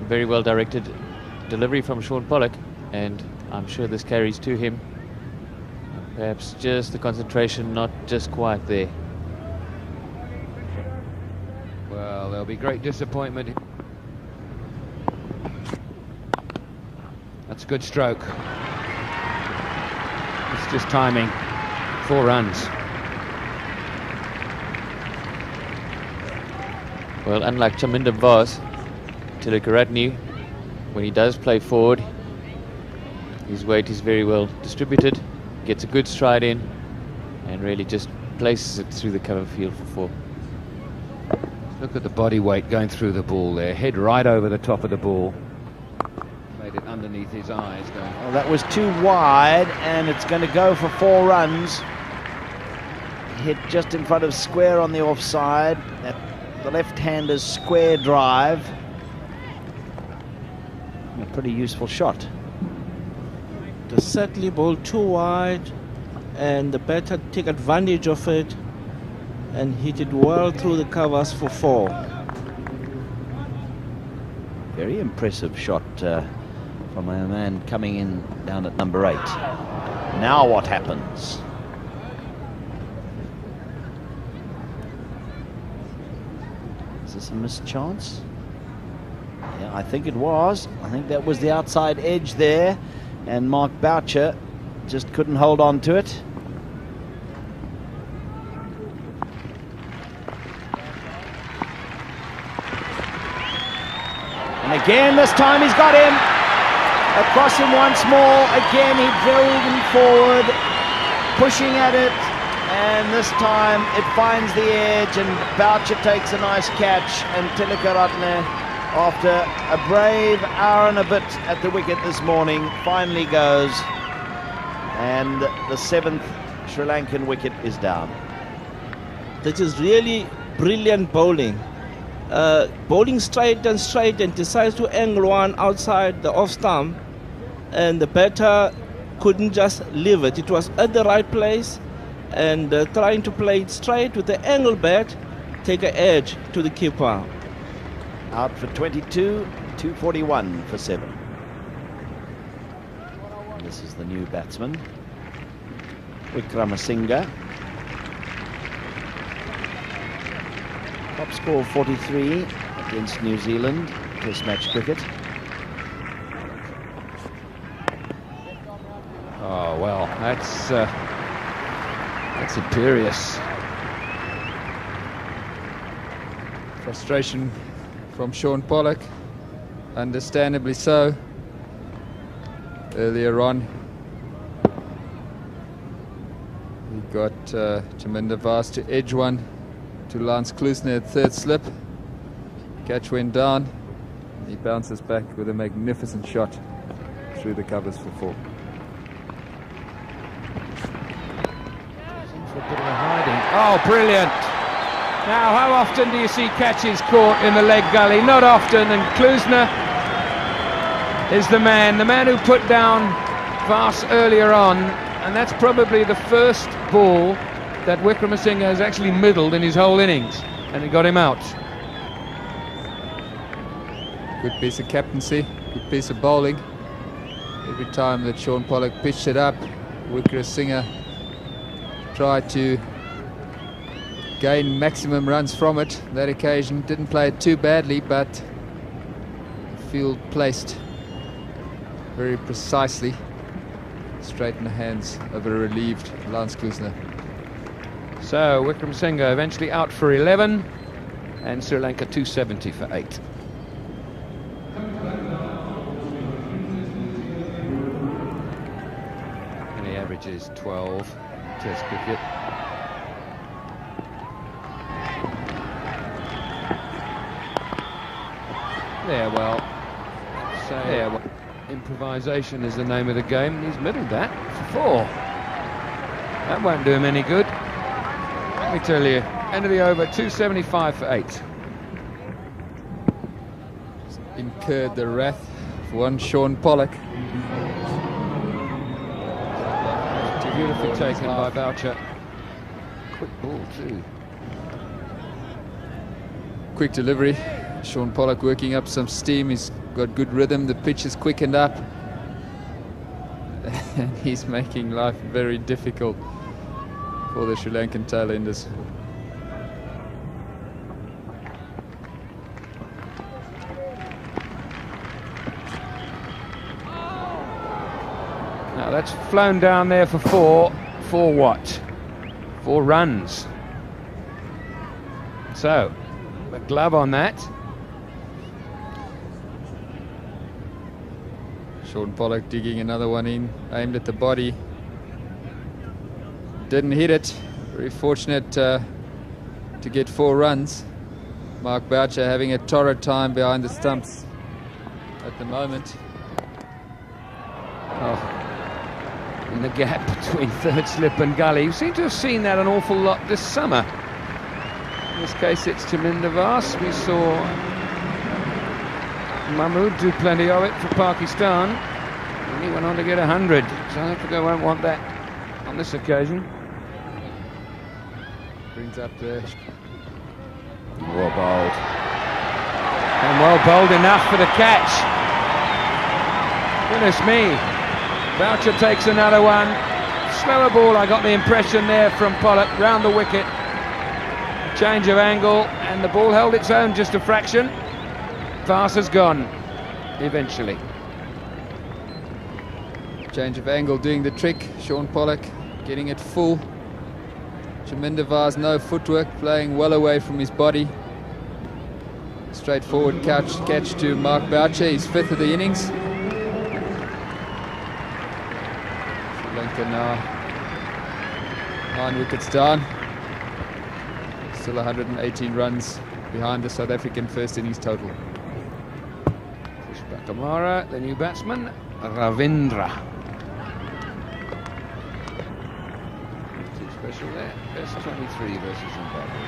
very well directed delivery from Sean Pollock, and I'm sure this carries to him. Perhaps just the concentration not just quite there. Well, there'll be great disappointment. That's a good stroke. It's just timing. 4 runs. Well, unlike Chaminda Vaz, Tilakaratne, when he does play forward, his weight is very well distributed, gets a good stride in, and really just places it through the cover field for 4. Look at the body weight going through the ball there. Head right over the top of the ball. Made it underneath his eyes. Well, that was too wide, and it's going to go for 4 runs. Hit just in front of square on the offside. The left-hander's square drive. A pretty useful shot. The certainly ball too wide, and the batter take advantage of it and hit it well through the covers for 4. Very impressive shot from a man coming in down at number 8. Now what happens? Is this a missed chance? Yeah, I think it was. I think that was the outside edge there, and Mark Boucher just couldn't hold on to it. And again, this time he's got him. Across him once more. Again, he drove him forward, pushing at it. And this time it finds the edge, and Boucher takes a nice catch, and Tilakaratne, after a brave hour and a bit at the wicket this morning, finally goes, and the 7th Sri Lankan wicket is down. That is really brilliant bowling. Bowling straight and decides to angle one outside the off stump, and the batter couldn't just leave it. It was at the right place, and trying to play it straight with the angle bat, take an edge to the keeper. Out for 22, 241 for 7. And this is the new batsman, Wickramasinghe. Top score 43 against New Zealand, Test match cricket. Oh, well, that's imperious. Frustration from Sean Pollock, understandably so. Earlier on, he got Chaminda Vaz to edge one to Lance Klusner at 3rd slip. Catch went down. He bounces back with a magnificent shot through the covers for 4. For a bit of a hiding. Oh, brilliant! Now, how often do you see catches caught in the leg gully? Not often, and Klusner is the man who put down Vaz earlier on, and that's probably the first ball that Wickramasinghe has actually middled in his whole innings, and it got him out. Good piece of captaincy, good piece of bowling. Every time that Sean Pollock pitched it up, Wickramasinghe tried to gain maximum runs from it. That occasion didn't play it too badly, but the field placed very precisely straight in the hands of a relieved Lance Klusner. So Wickramasinghe eventually out for 11, and Sri Lanka 270 for 8. And he averages 12 Test cricket. There, well, so well, improvisation is the name of the game, and he's middled that for 4. That won't do him any good. Let me tell you, end of the over, 275 for 8. Incurred the wrath of one Sean Pollock. beautifully taken by Boucher. Quick ball too. Quick delivery. Sean Pollock working up some steam. He's got good rhythm. The pitch is quickened up. And he's making life very difficult for the Sri Lankan tailenders. Now that's flown down there for 4. 4 what? 4 runs. So, a glove on that. Sean Pollock digging another one in, aimed at the body. Didn't hit it. Very fortunate to get 4 runs. Mark Boucher having a torrid time behind the stumps at the moment. Oh. In the gap between third slip and gully. You seem to have seen that an awful lot this summer. In this case it's Chaminda Vas. We saw Mahmood do plenty of it for Pakistan. And he went on to get 100. South Africa won't want that on this occasion. Brings up the... Well bowled. And well bowled enough for the catch. Goodness me. Boucher takes another one. Slower ball, I got the impression there from Pollock, round the wicket. Change of angle, and the ball held its own just a fraction. Vas has gone, eventually. Change of angle doing the trick. Sean Pollock getting it full. Chaminda Vas, no footwork, playing well away from his body. Straightforward catch to Mark Boucher, his 5th of the innings. Sri Lanka now 9 wickets down. Still 118 runs behind the South African first innings total. Pushpa Kamara, the new batsman, Ravindra. Too special there. Best 23 versus Zimbabwe.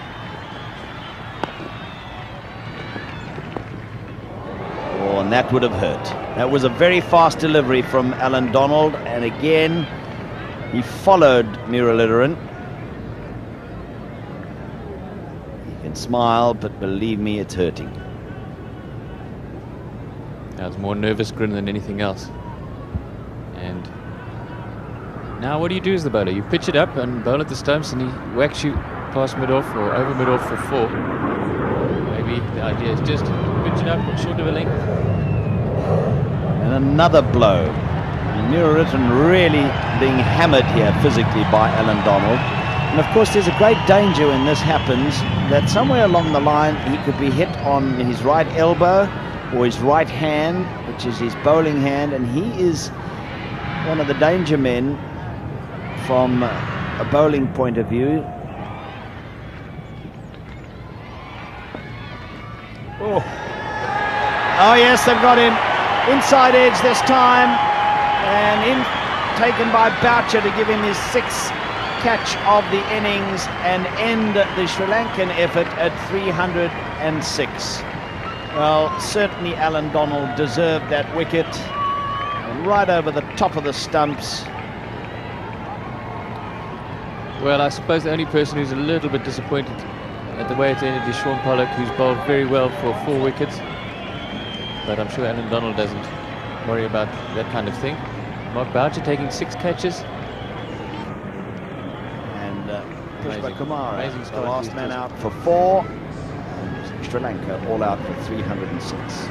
Oh, and that would have hurt. That was a very fast delivery from Alan Donald, and again he followed Muralidharan. He can smile, but believe me, it's hurting. That was more nervous grin than anything else. And now what do you do as the bowler? You pitch it up and bowl at the stumps, and he whacks you past mid-off or over mid-off for 4. Maybe the idea is just pitch it up short of a length. And another blow. Muralidharan really being hammered here physically by Alan Donald. And of course there's a great danger when this happens, that somewhere along the line he could be hit on his right elbow or his right hand, which is his bowling hand, and he is one of the danger men from a bowling point of view. Oh yes, they've got him inside edge this time, and taken by Boucher to give him his 6th catch of the innings and end the Sri Lankan effort at 306. Well, certainly Alan Donald deserved that wicket, right over the top of the stumps. Well, I suppose the only person who's a little bit disappointed at the way it ended is Sean Pollock, who's bowled very well for 4 wickets. But I'm sure Alan Donald doesn't worry about that kind of thing. Mark Boucher taking 6 catches. And Pushpa Kumara, Amazing the start. last man out for 4. And Sri Lanka all out for 306.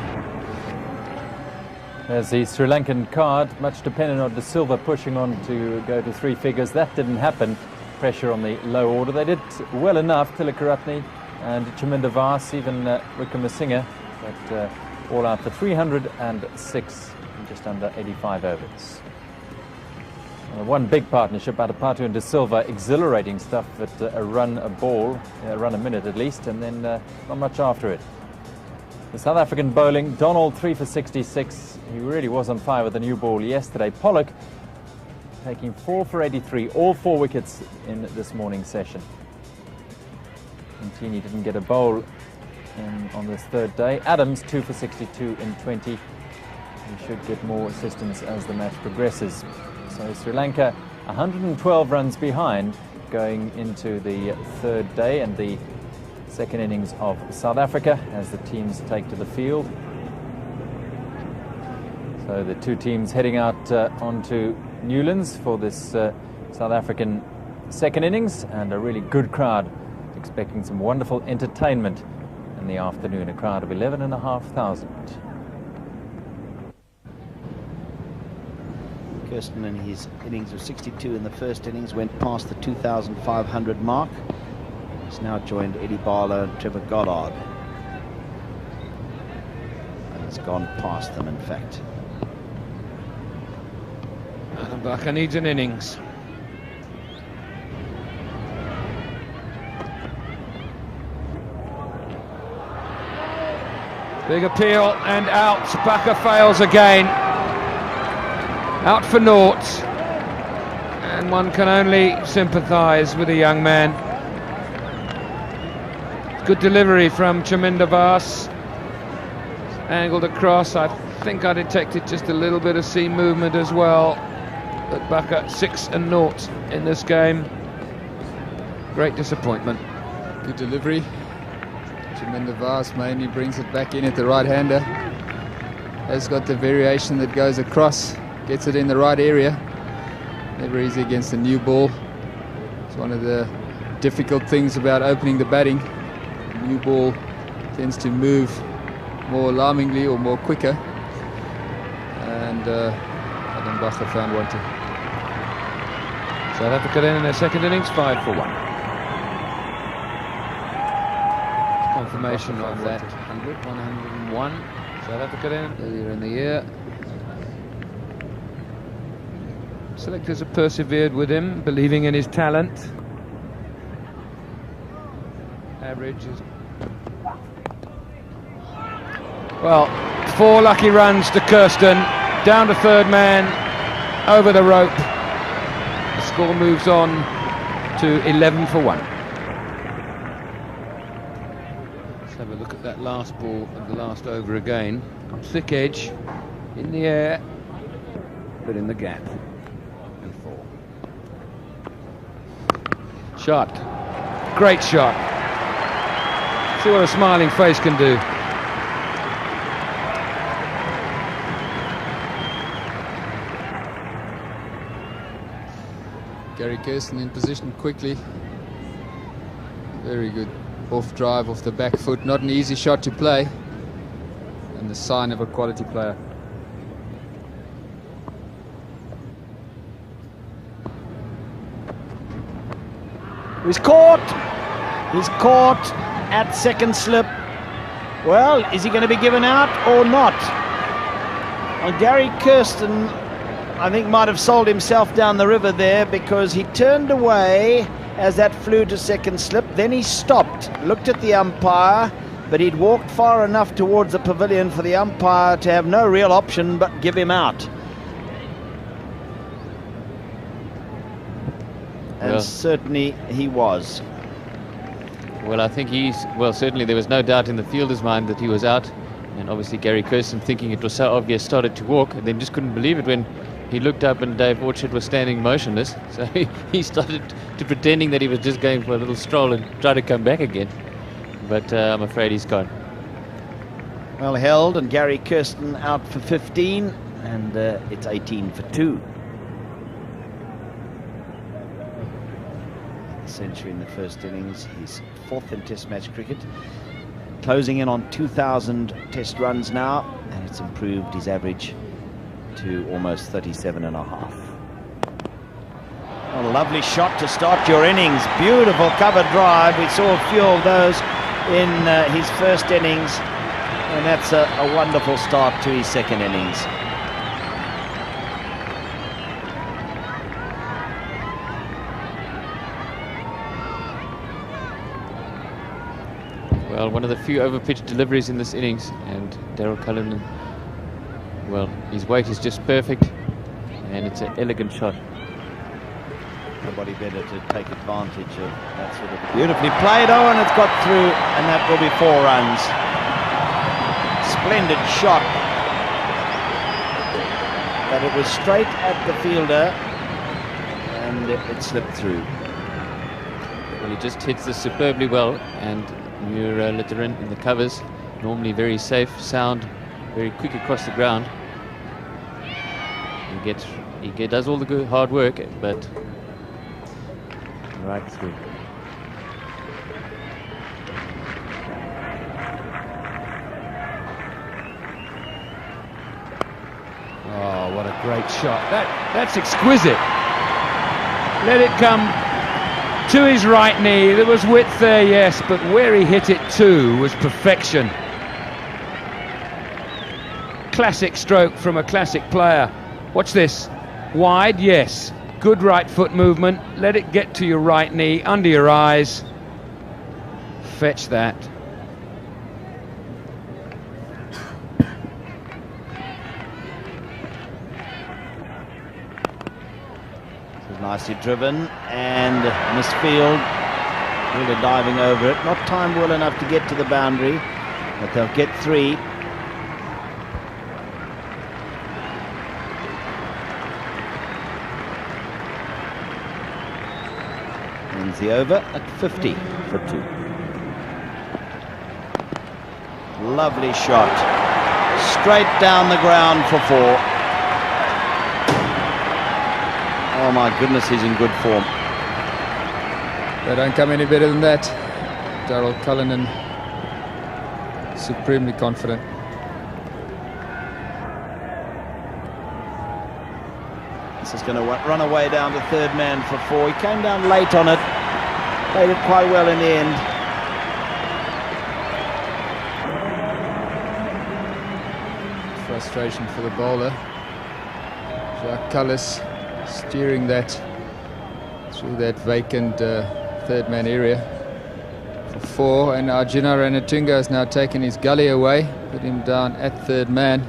There's the Sri Lankan card, much dependent on De Silva pushing on to go to 3 figures. That didn't happen. Pressure on the low order. They did well enough, Tilakaratne and Chaminda Vas, even Wickramasinghe, but all out for 306 in just under 85 overs. One big partnership, Adapatu and De Silva, exhilarating stuff at a run a ball, a run a minute at least, and then not much after it. The South African bowling, Donald 3 for 66. He really was on fire with the new ball yesterday. Pollock taking 4 for 83, all 4 wickets in this morning's session. Montini didn't get a bowl on this 3rd day. Adams 2 for 62 in 20. He should get more assistance as the match progresses. So Sri Lanka 112 runs behind going into the third day and the second innings of South Africa as the teams take to the field. So the two teams heading out onto Newlands for this South African second innings, and a really good crowd expecting some wonderful entertainment in the afternoon, a crowd of 11,500. Kirsten in his innings of 62 in the first innings went past the 2,500 mark. He's now joined Eddie Barlow and Trevor Goddard. And he's gone past them, in fact. LANKA needs an innings. Big appeal and out. Baka fails again. Out for naught. And one can only sympathise with the young man. Good delivery from Chaminda Vas. Angled across. I think I detected just a little bit of seam movement as well. But Baka 6-0 in this game. Great disappointment. Good delivery. Chaminda Vas mainly brings it back in at the right-hander. Has got the variation that goes across, gets it in the right area. Never easy against a new ball. It's one of the difficult things about opening the batting. The new ball tends to move more alarmingly or more quicker. And Baka found one to. South Africa then in their second innings, 5 for 1. Confirmation of that 101. South Africa then earlier in the year. Selectors have persevered with him, believing in his talent. Average is... Well, 4 lucky runs to Kirsten, down to third man, over the rope. The score moves on to 11 for 1. Let's have a look at that last ball of the last over again. Thick edge, in the air, but in the gap. And 4. Shot. Great shot. See what a smiling face can do. Gary Kirsten in position quickly. Very good off drive off the back foot. Not an easy shot to play, and the sign of a quality player. He's caught. He's caught at second slip. Well, is he going to be given out or not? Well, Gary Kirsten, I think, might have sold himself down the river there, because he turned away as that flew to second slip. Then he stopped, looked at the umpire, but he'd walked far enough towards the pavilion for the umpire to have no real option but give him out. And certainly he was. Well, I think certainly there was no doubt in the fielder's mind that he was out. And obviously Gary Kirsten, thinking it was so obvious, started to walk, and then just couldn't believe it when he looked up and Dave Orchard was standing motionless. So he started to pretending that he was just going for a little stroll and try to come back again. But I'm afraid he's gone. Well held, and Gary Kirsten out for 15, and it's 18 for 2. Century in the first innings, his 4th in Test match cricket, closing in on 2,000 Test runs now, and it's improved his average to almost 37.5. A lovely shot to start your innings. Beautiful cover drive. We saw a few of those in his first innings, and that's a wonderful start to his second innings. Well, one of the few over-pitch deliveries in this innings, and Daryl Cullinan, well, his weight is just perfect, and it's an elegant shot. Nobody better to take advantage of that sort of... Beautifully played, and it's got through, and that will be 4 runs. Splendid shot. But it was straight at the fielder, and it slipped through. Well, he just hits this superbly well, and Littorin in the covers, normally very safe, sound, very quick across the ground. He does all the good hard work, but right through. Oh, what a great shot. That's exquisite. Let it come to his right knee. There was width there, yes, but where he hit it to was perfection. Classic stroke from a classic player. Watch this. Wide, yes. Good right foot movement. Let it get to your right knee, under your eyes. Fetch that. Nicely driven and misfield. Really diving over it. Not timed well enough to get to the boundary, but they'll get 3. Ends the over at 50 for 2. Lovely shot. Straight down the ground for 4. Oh my goodness, he's in good form. They don't come any better than that. Daryl Cullinan, supremely confident. This is going to run away down to third man for 4. He came down late on it, played it quite well in the end. Frustration for the bowler. Jacques Cullis steering that through that vacant third man area for 4, and Arjuna Ranatunga has now taken his gully away, put him down at third man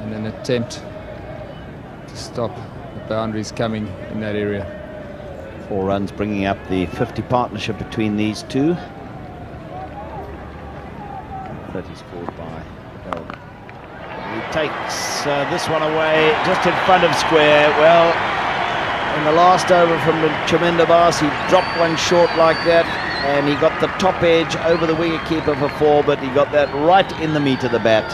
in an attempt to stop the boundaries coming in that area. 4 runs bringing up the 50 partnership between these two. 30 scored by Bell. He takes this one away just in front of square. Well, in the last over from Chaminda Bas, he dropped one short like that, and he got the top edge over the wicketkeeper for 4, but he got that right in the meat of the bat,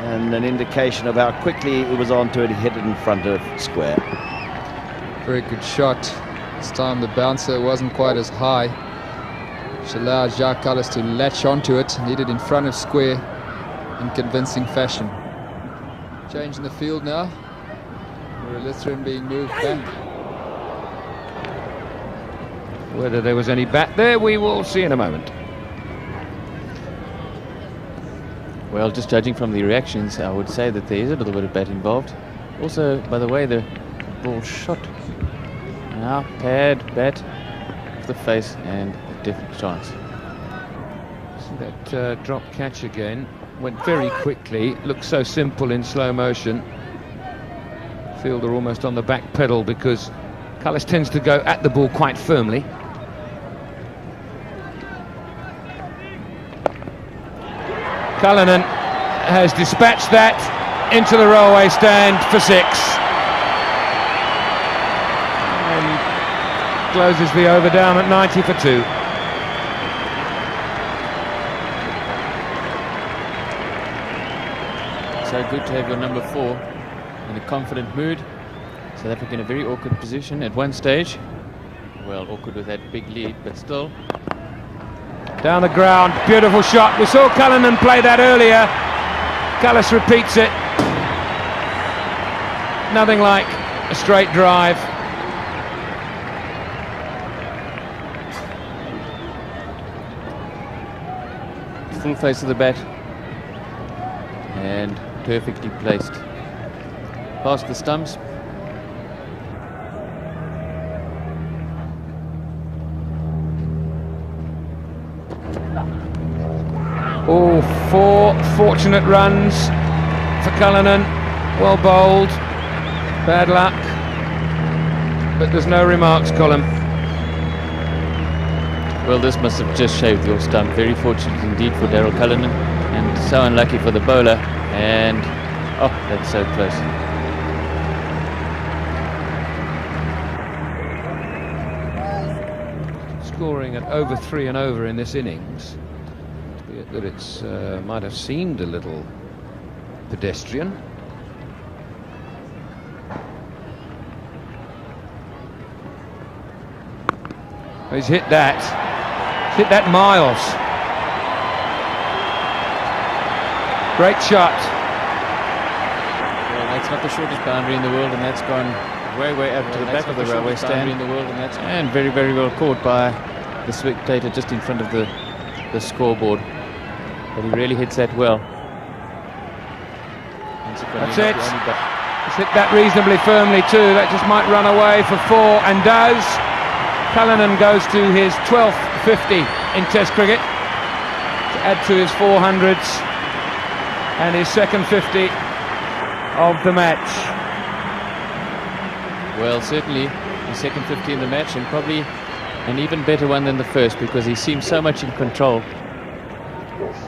and an indication of how quickly he was onto it. He hit it in front of square. Very good shot. This time the bouncer wasn't quite as high, which allowed Jacques Cullis to latch onto it and hit it in front of square in convincing fashion. Change in the field now. Littorin being moved back. Whether there was any bat there, we will see in a moment. Well, just judging from the reactions, I would say that there is a little bit of bat involved. Also, by the way, the ball shot. Now, pad, bat, off the face, and a definite chance. See that drop catch again. Went very quickly. Looked so simple in slow motion. Fielder almost on the back pedal because Cullis tends to go at the ball quite firmly. Cullinan has dispatched that into the railway stand for 6 and closes the over down at 90 for 2. So good to have your number 4 in a confident mood. South Africa in a very awkward position at one stage. Well, awkward with that big lead, but still. Down the ground, beautiful shot. We saw Cullinan play that earlier. Cullis repeats it. Nothing like a straight drive. Full face of the bat. And perfectly placed. Past the stumps. Oh, 4 fortunate runs for Cullinan. Well bowled. Bad luck. But there's no remarks, Colin. Well, this must have just shaved your stump. Very fortunate indeed for Daryl Cullinan, and so unlucky for the bowler. And oh, that's so close. scoring at over 3 and over in this innings, albeit that it's might have seemed a little pedestrian. He's hit that. He's hit that miles. Great shot. Well, that's not the shortest boundary in the world, and that's gone way up to the back of the railway stand. In the world, and very well caught by the spectator just in front of the scoreboard. But he really hits that well. That's it. He's hit that reasonably firmly too. That just might run away for 4, and does. Cullinan goes to his 12th 50 in Test cricket to add to his 400s and his second 50 of the match. Well, certainly the second 50 in the match, and probably an even better one than the first, because he seems so much in control.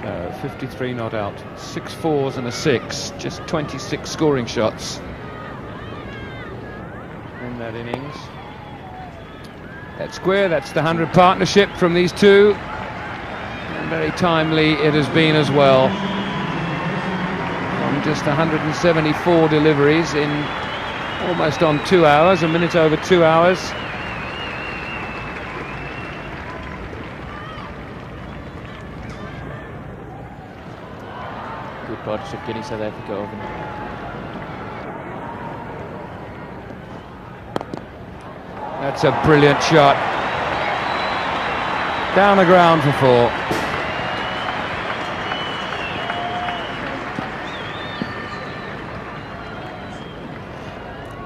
So 53 not out, 6 4s and a 6, just 26 scoring shots in that innings. That's square, that's the 100 partnership from these two, and very timely it has been as well. From just 174 deliveries in almost on 2 hours, a minute over 2 hours. Good partnership getting South Africa over. That's a brilliant shot. Down the ground for 4.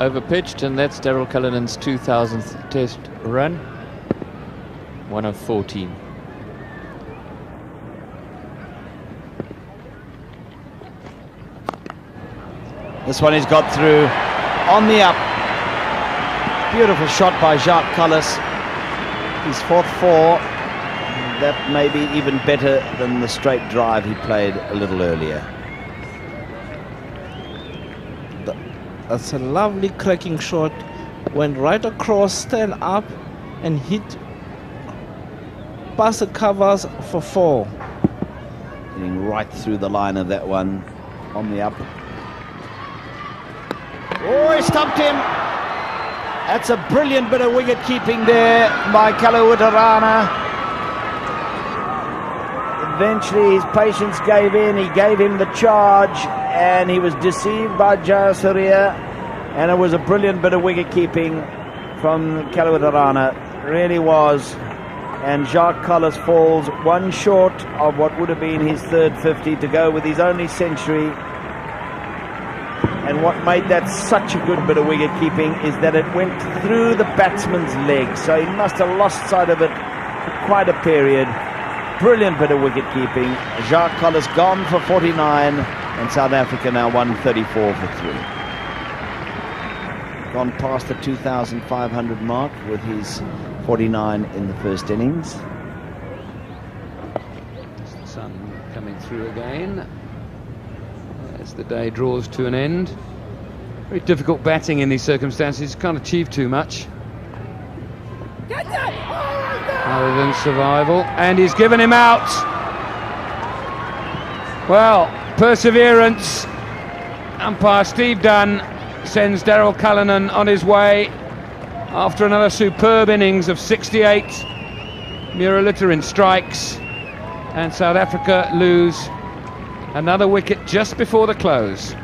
Over pitched, and that's Daryl Cullinan's 2000th Test run. 1 of 14. This one he's got through on the up. Beautiful shot by Jacques Collis. His 4th 4. That may be even better than the straight drive he played a little earlier. That's a lovely cracking shot. Went right across, stand up, and hit past the covers for 4. Getting right through the line of that one on the up. Oh, he stumped him. That's a brilliant bit of wicket keeping there by Kalawutarana. Eventually his patience gave in. He gave him the charge, and he was deceived by Jayasuriya, and it was a brilliant bit of wicket keeping from Kalawutarana. Really was. And Jacques Collis falls 1 short of what would have been his 3rd 50 to go with his only century. And what made that such a good bit of wicket keeping is that it went through the batsman's legs, so he must have lost sight of it for quite a period. Brilliant bit of wicket keeping. Jacques Collis gone for 49, and South Africa now 134 for 3. Gone past the 2,500 mark with his 49 in the first innings. The sun coming through again as the day draws to an end. Very difficult batting in these circumstances. Can't achieve too much other than survival, and he's given him out. Well, perseverance. Umpire Steve Dunn sends Daryl Cullinan on his way after another superb innings of 68. Muralitharan strikes, and South Africa lose another wicket just before the close.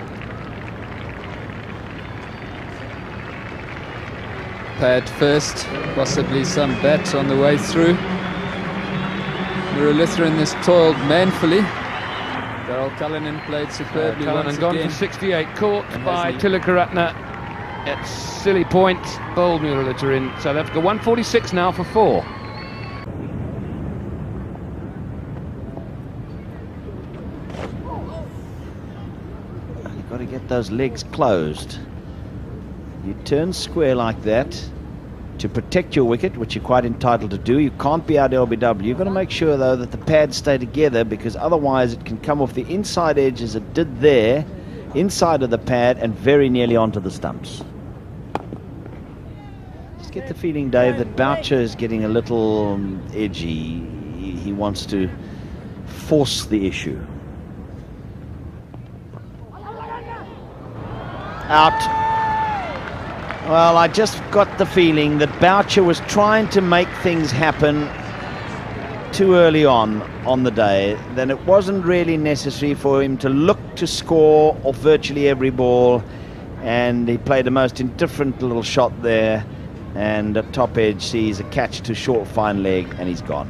Pad first, possibly some bat on the way through. Muralitharan has toiled manfully. Daryl Cullinan played superbly once gone again. for 68, caught by Tilakaratne at silly point. Bowled Muralitharan. South Africa 146 now for 4. You've got to get those legs closed. You turn square like that to protect your wicket, which you're quite entitled to do. You can't be out LBW. You've got to make sure, though, that the pads stay together, because otherwise it can come off the inside edge as it did there, inside of the pad, and very nearly onto the stumps. Just get the feeling, Dave, that Boucher is getting a little edgy. He wants to force the issue. Out. Well, I just got the feeling that Boucher was trying to make things happen too early on the day. Then it wasn't really necessary for him to look to score off virtually every ball, and he played the most indifferent little shot there, and at top edge sees a catch to short fine leg, and he's gone.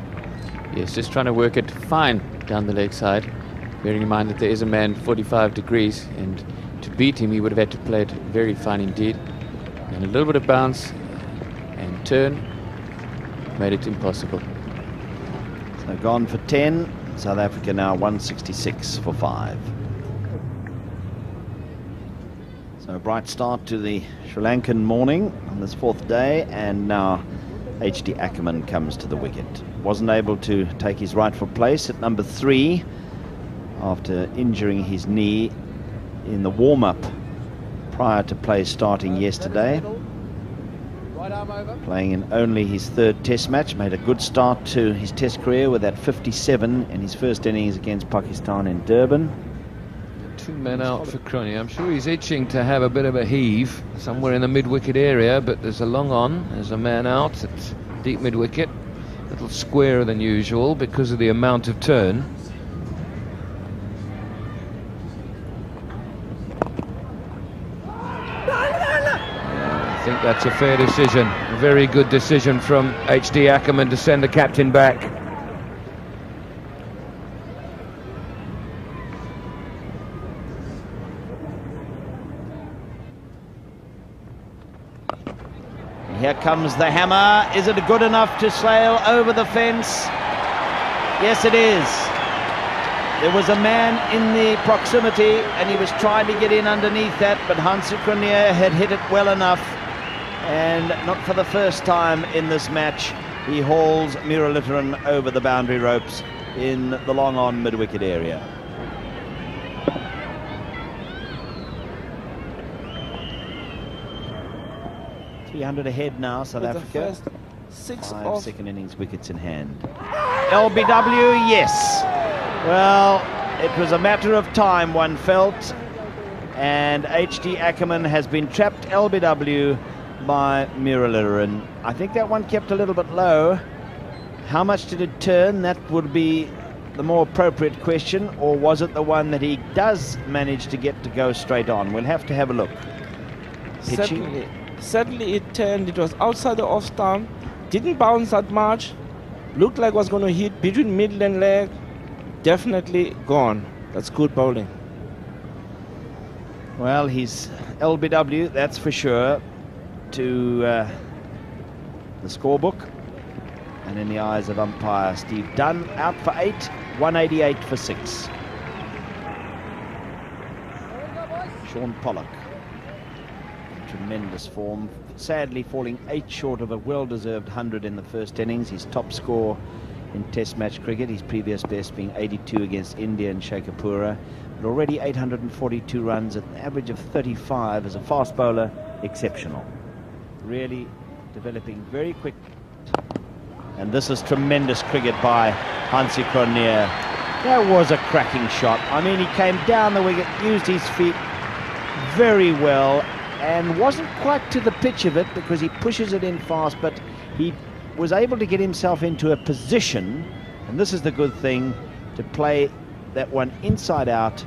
Yes, just trying to work it fine down the leg side, bearing in mind that there is a man 45 degrees, and to beat him he would have had to play it very fine indeed. And a little bit of bounce and turn made it impossible. So gone for 10. South Africa now 166 for 5. So a bright start to the Sri Lankan morning on this 4th day, and now H.D. Ackerman comes to the wicket. Wasn't able to take his rightful place at number 3 after injuring his knee in the warm-up prior to play starting yesterday. Playing in only his 3rd test match, made a good start to his test career with that 57 in his first innings against Pakistan in Durban. 2 men out for Cronje. I'm sure he's itching to have a bit of a heave somewhere in the mid-wicket area, but there's a long on, there's a man out at deep mid-wicket, a little squarer than usual because of the amount of turn. I think that's a fair decision. A very good decision from H.D. Ackerman to send the captain back. Here comes the hammer. Is it good enough to sail over the fence? Yes, it is. There was a man in the proximity and he was trying to get in underneath that, but Hansi Cronje had hit it well enough. And not for the first time in this match, he hauls Muralitharan over the boundary ropes in the long on mid-wicket area. .300 ahead now, South Africa. 5 second innings wickets in hand. LBW, yes. Well, it was a matter of time, one felt, and H.D. Ackerman has been trapped LBW by Muralitharan. I think that one kept a little bit low. How much did it turn? That would be the more appropriate question. Or was it the one that he does manage to get to go straight on? We'll have to have a look. Pitching. Certainly it turned. It was outside the off stump. Didn't bounce that much. Looked like it was going to hit between middle and leg. Definitely gone. That's good bowling. Well, he's LBW, that's for sure, to the scorebook. And in the eyes of umpire Steve Dunn, out for 8, 188 for 6. Sean Pollock, in tremendous form, sadly falling 8 short of a well-deserved 100 in the first innings. His top score in Test match cricket, his previous best being 82 against India and Shekhapura. But already 842 runs at an average of 35 as a fast bowler, exceptional. Really developing very quick. And this is tremendous cricket by Hansi Cronje. That was a cracking shot. I mean, he came down the wicket, used his feet very well, and wasn't quite to the pitch of it because he pushes it in fast, but he was able to get himself into a position, and this is the good thing, to play that one inside out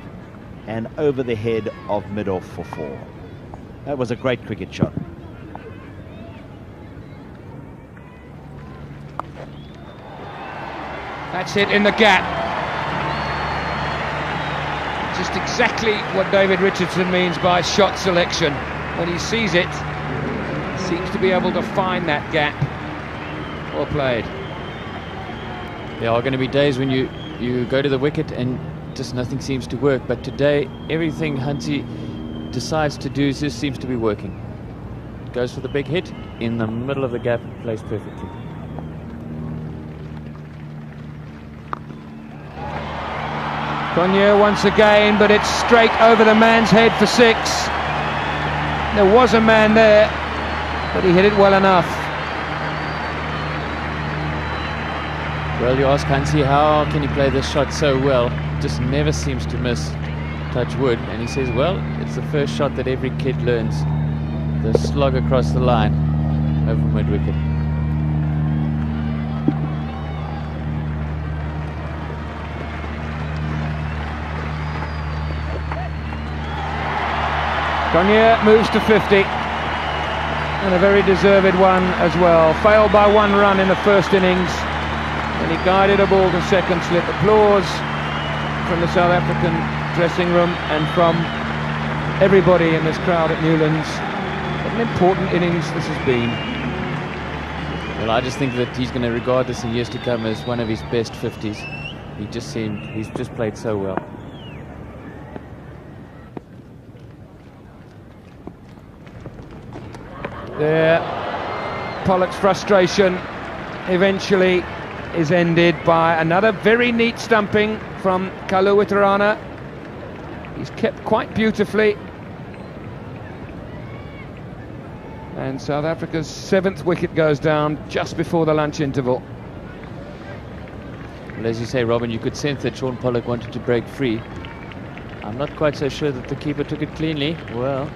and over the head of mid-off for 4. That was a great cricket shot. That's it in the gap. Just exactly what David Richardson means by shot selection. When he sees it, he seems to be able to find that gap. Well played. There are going to be days when you go to the wicket and just nothing seems to work, but today everything Hansi decides to do just seems to be working. Goes for the big hit in the middle of the gap, plays perfectly. Cronje once again, but it's straight over the man's head for 6. There was a man there, but he hit it well enough. Well, you ask Hansi, how can he play this shot so well? Just never seems to miss, touch wood. And he says, well, it's the first shot that every kid learns. The slog across the line over mid-wicket. Cronje moves to 50. And a very deserved one as well. Failed by 1 run in the first innings. And he guided a ball to second slip. Applause from the South African dressing room and from everybody in this crowd at Newlands. What an important innings this has been. Well, I just think that he's going to regard this in years to come as one of his best 50s. He's just played so well. There, Pollock's frustration eventually is ended by another very neat stumping from Kalu Witarana. He's kept quite beautifully. And South Africa's 7th wicket goes down just before the lunch interval. Well, as you say, Robin, you could sense that Sean Pollock wanted to break free. I'm not quite so sure that the keeper took it cleanly. Well,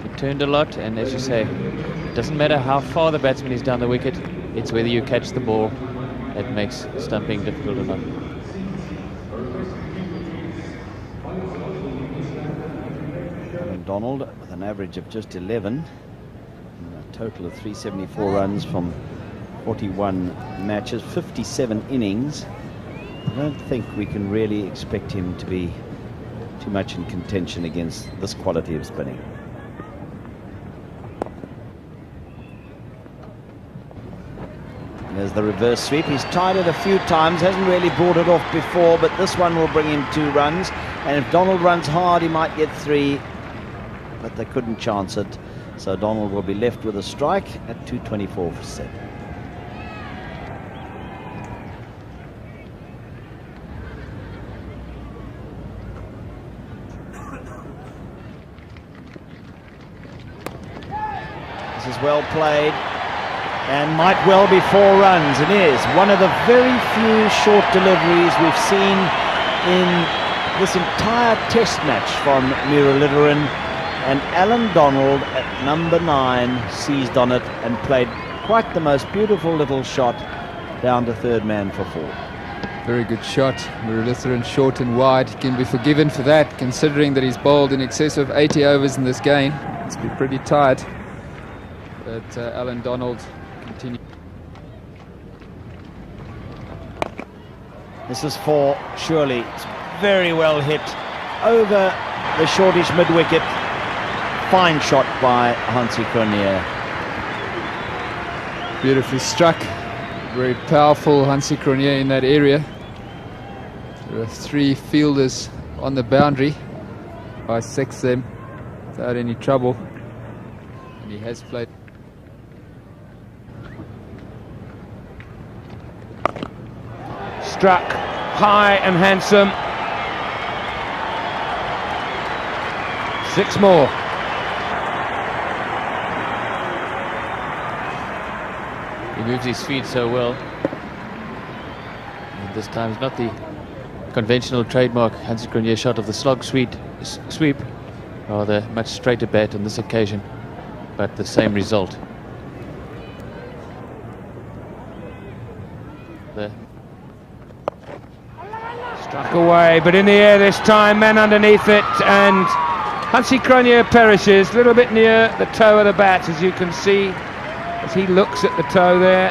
it turned a lot, and as you say, it doesn't matter how far the batsman is down the wicket, it's whether you catch the ball that makes stumping difficult or not. Donald with an average of just 11, and a total of 374 runs from 41 matches, 57 innings. I don't think we can really expect him to be too much in contention against this quality of spinning. There's the reverse sweep. He's tried it a few times, hasn't really brought it off before, but this one will bring him 2 runs. And if Donald runs hard, he might get 3, but they couldn't chance it. So Donald will be left with a strike at 224 for 7. This is well played. And might well be 4 runs. It is one of the very few short deliveries we've seen in this entire test match from Muralitharan. And Alan Donald at number 9 seized on it and played quite the most beautiful little shot down to third man for 4. Very good shot. Muralitharan short and wide. Can be forgiven for that, considering that he's bowled in excess of 80 overs in this game. It's been pretty tight. But Alan Donald continue. This is 4, surely. It's very well hit over the shortish mid-wicket. Fine shot by Hansi Cronje. Beautifully struck. Very powerful Hansi Cronje in that area. There are 3 fielders on the boundary. I 6 them without any trouble. And he has played. Struck high and handsome. 6 more. He moves his feet so well. And this time it's not the conventional trademark Hansi Cronje shot of the slog sweep, rather much straighter bat on this occasion, but the same result. There. Struck away, but in the air this time, man underneath it, and Hansi Cronje perishes, a little bit near the toe of the bat, as you can see, as he looks at the toe there.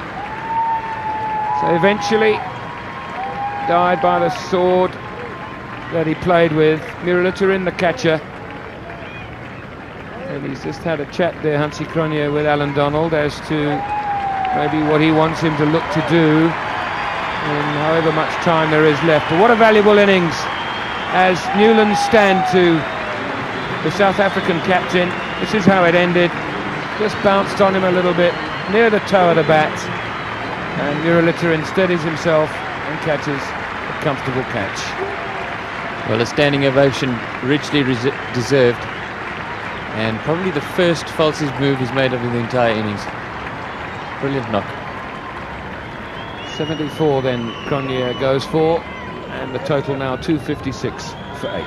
So eventually, died by the sword that he played with. Muralitharan, the catcher. And he's just had a chat there, Hansi Cronje, with Alan Donald as to maybe what he wants him to look to do in however much time there is left. But what a valuable innings as Newlands stand to the South African captain. This is how it ended. Just bounced on him a little bit near the toe of the bat, and Muralitharan steadies himself and catches a comfortable catch. Well, a standing ovation richly deserved, and probably the first falsies move he's made of the entire innings. Brilliant knock. 74 then Cronje goes for, and the total now 256 for 8.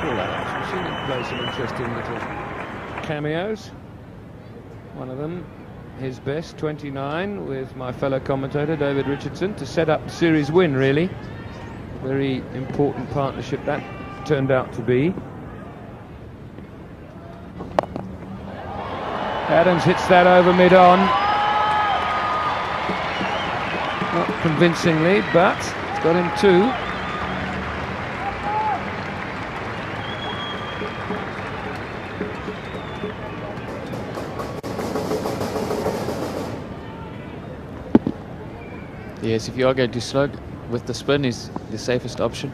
We've seen him play some interesting little cameos. One of them, his best, 29, with my fellow commentator David Richardson, to set up the series win, really. Very important partnership that turned out to be. Adams hits that over mid-on. Not convincingly, but it's got him 2. Yes, if you are going to slug, with the spin is the safest option.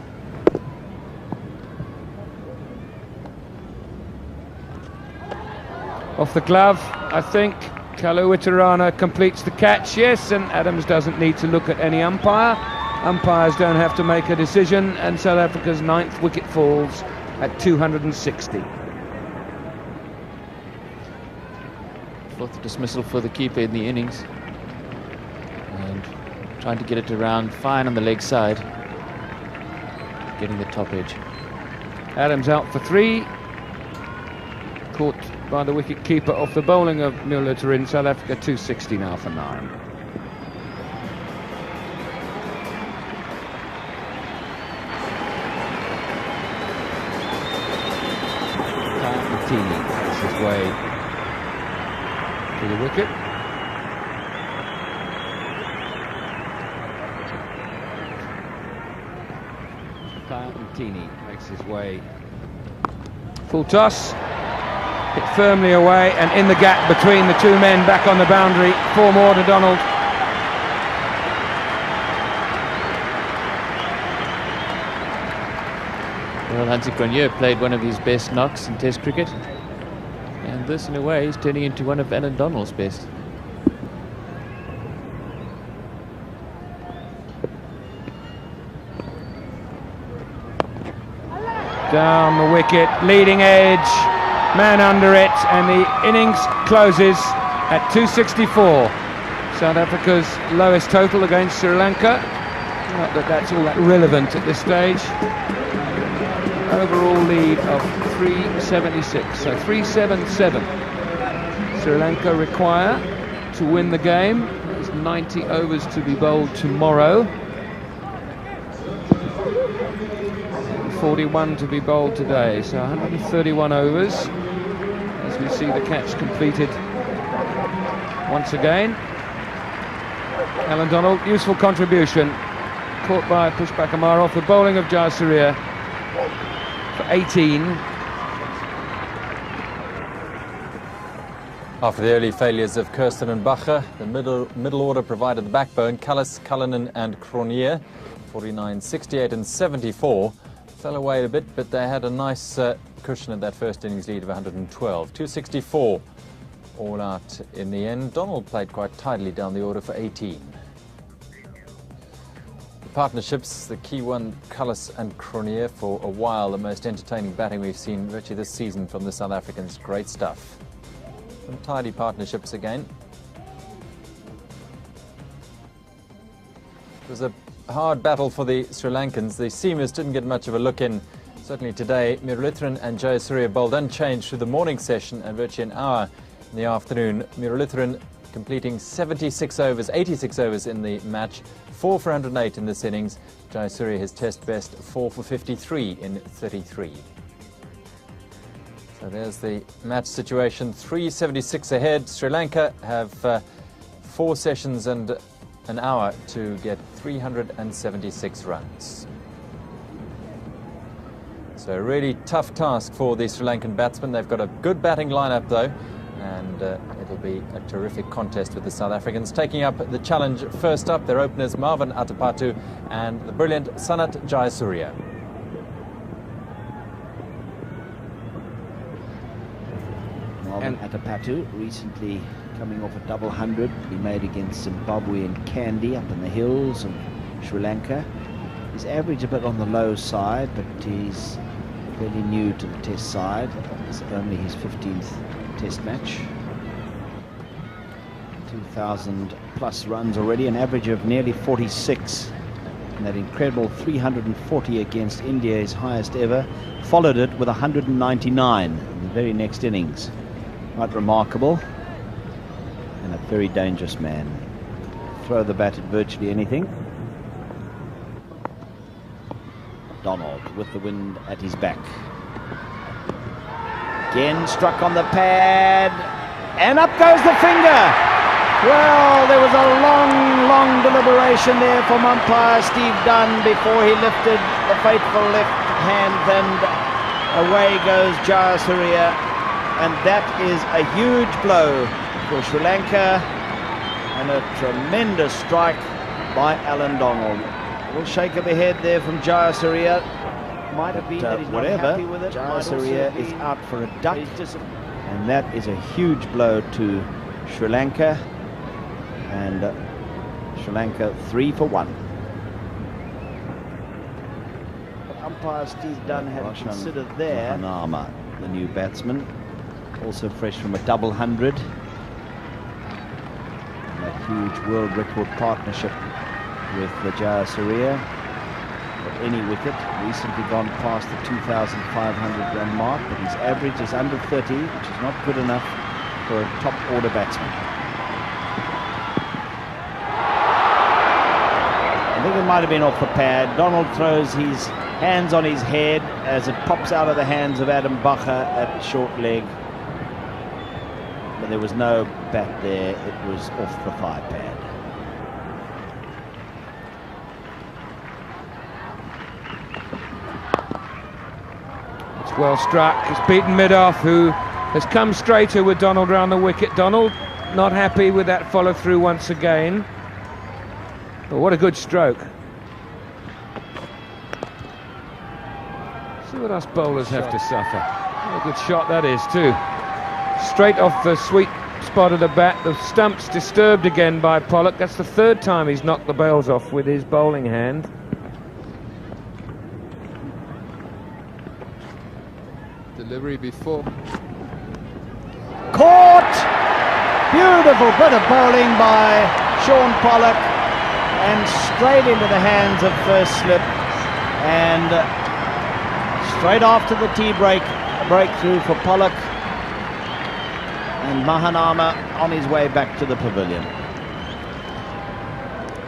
Off the glove, I think. Kaluwitarana completes the catch, yes, and Adams doesn't need to look at any umpire. Umpires don't have to make a decision, and South Africa's 9th wicket falls at 260. 4th dismissal for the keeper in the innings. And trying to get it around fine on the leg side. Getting the top edge. Adams out for 3. Caught by the wicket keeper off the bowling of Mulitering. South Africa 260 now for 9. Martini makes his way to the wicket. Martini makes his way. Full toss. Hit firmly away and in the gap between the 2 men back on the boundary. 4 more to Donald. Well, Hansie Cronje played one of his best knocks in Test cricket. And this, in a way, is turning into one of Alan Donald's best. Down the wicket, leading edge, man under it, and the innings closes at 264. South Africa's lowest total against Sri Lanka. Not that that's all that relevant at this stage. Overall lead of 376, so 377. Sri Lanka require to win the game. There's 90 overs to be bowled tomorrow. 41 to be bowled today, so 131 overs as we see the catch completed once again. Alan Donald, useful contribution, caught by Pushpak Amar off the bowling of Jayasuriya for 18. After the early failures of Kirsten and Bacher, the middle order provided the backbone. Kallis, Cullinan and Cronje, 49, 68 and 74. Fell away a bit, but they had a nice cushion at that first innings lead of 112. 264 all out in the end. Donald played quite tidily down the order for 18. The partnerships, the key one, Kallis and Cronje, for a while the most entertaining batting we've seen virtually this season from the South Africans. Great stuff. Some tidy partnerships again. It was a hard battle for the Sri Lankans. The seamers didn't get much of a look in. Certainly today, Muralitharan and Jayasuriya bowled unchanged through the morning session and virtually an hour in the afternoon. Muralitharan completing 76 overs, 86 overs in the match, 4 for 108 in this innings. Jayasuriya, his test best, 4 for 53 in 33. So there's the match situation, 376 ahead. Sri Lanka have 4 sessions and an hour to get 376 runs. So a really tough task for the Sri Lankan batsmen. They've got a good batting lineup though, and it'll be a terrific contest with the South Africans. Taking up the challenge first up, their openers Marvin Atapattu and the brilliant Sanat Jayasuriya. Marvin Atapattu recently coming off a double 100 he made against Zimbabwe and Kandy up in the hills of Sri Lanka. His average a bit on the low side, but he's Fairly new to the test side. It's only his 15th test match. 2,000 plus runs already, an average of nearly 46. And that incredible 340 against India, his highest ever. Followed it with 199 in the very next innings. Quite remarkable. And a very dangerous man. Throw the bat at virtually anything. Donald with the wind at his back. Again struck on the pad, and up goes the finger. Well, there was a long deliberation there from umpire Steve Dunn before he lifted the fateful left hand, and away goes Jayasuriya, and that is a huge blow for Sri Lanka, and a tremendous strike by Alan Donald. A little shake of the head there from Jayasuriya. Might have been that he's not happy with it. Jayasuriya is out for a duck, and that is a huge blow to Sri Lanka. And Sri Lanka 3 for 1. But umpire Steve Dunn had considered there. Mahanama, the new batsman, also fresh from a double 100. And that huge world record partnership with the Jayasuriya. But any wicket, recently gone past the 2,500 run mark, but his average is under 30, which is not good enough for a top order batsman. I think it might have been off the pad. Donald throws his hands on his head as it pops out of the hands of Adam Bacher at short leg. But there was no bat there, it was off the thigh pad. Well struck. It's beaten mid-off, who has come straighter with Donald round the wicket. Donald not happy with that follow through once again. But what a good stroke. See what us bowlers have to suffer. What a good shot that is too. Straight off the sweet spot of the bat. The stump's disturbed again by Pollock. That's the third time he's knocked the bails off with his bowling hand. Delivery before. Caught! Beautiful bit of bowling by Sean Pollock, and straight into the hands of first slip, and straight after the tea breakthrough for Pollock, and Mahanama on his way back to the pavilion.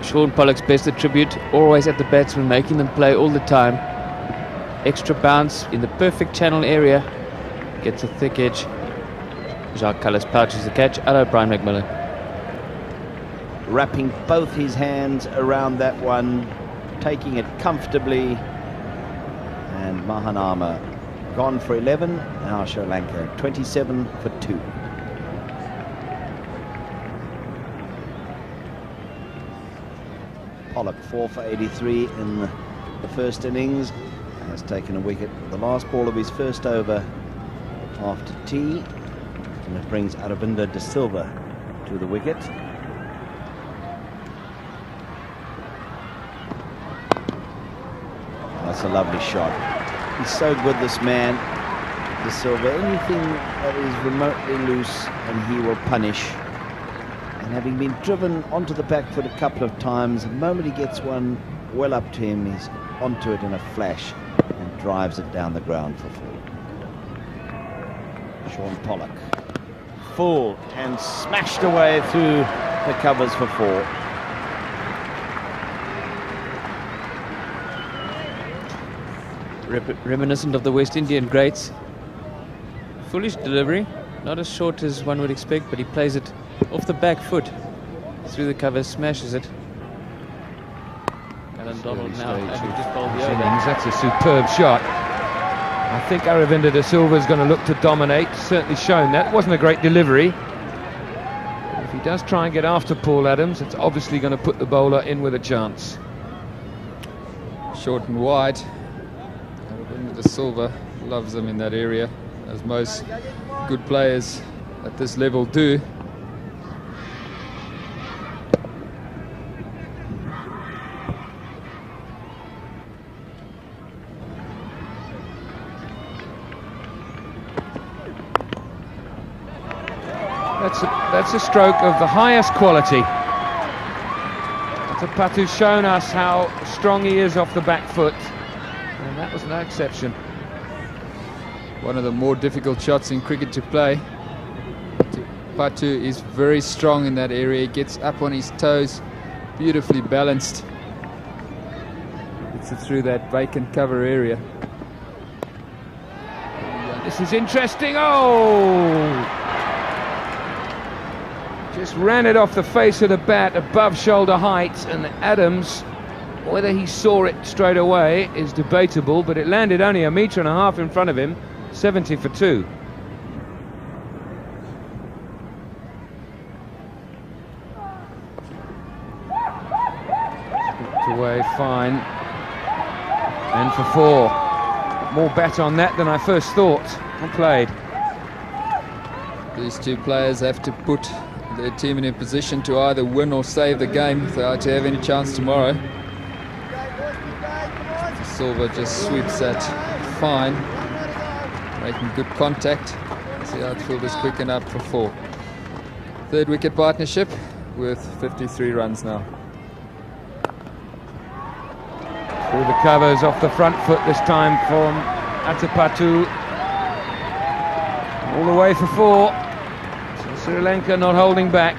Sean Pollock's best attribute, always at the batsman, making them play all the time. Extra bounce in the perfect channel area, gets a thick edge. Jacques Callis pouches the catch. Hello, Brian McMillan. Wrapping both his hands around that one, taking it comfortably, and Mahanama gone for 11. Now Sri Lanka 27 for 2. Pollock 4 for 83 in the first innings. Has taken a wicket, the last ball of his first over after tea, and it brings Aravinda De Silva to the wicket. That's a lovely shot. He's so good, this man, De Silva. Anything that is remotely loose and he will punish. And having been driven onto the back foot a couple of times, the moment he gets one well up to him, he's onto it in a flash and drives it down the ground for 4. Sean Pollock, full and smashed away through the covers for 4. Reminiscent of the West Indian greats. Foolish delivery, not as short as one would expect, but he plays it off the back foot through the covers, smashes it. Alan Donald now having just bowled the over. That's a superb shot. I think Aravinda De Silva is going to look to dominate. Certainly shown that. It wasn't a great delivery. But if he does try and get after Paul Adams, it's obviously going to put the bowler in with a chance. Short and wide. Aravinda De Silva loves them in that area, as most good players at this level do. That's a stroke of the highest quality. Patu's shown us how strong he is off the back foot, and that was no exception. One of the more difficult shots in cricket to play. Patu is very strong in that area. He gets up on his toes, beautifully balanced. Gets it through that vacant cover area. This is interesting. Oh! Just ran it off the face of the bat above shoulder height, and Adams, whether he saw it straight away is debatable, but it landed only 1.5 meters in front of him. 70 for 2. Scooped away fine, and for 4. More bat on that than I first thought. Well played. These two players have to put their team in a position to either win or save the game if they are to have any chance tomorrow. Silva just sweeps that fine, making good contact. The outfield is quick enough for 4. Third wicket partnership with 53 runs now. Through the covers off the front foot this time from Atapatu. All the way for 4. Sri Lanka not holding back.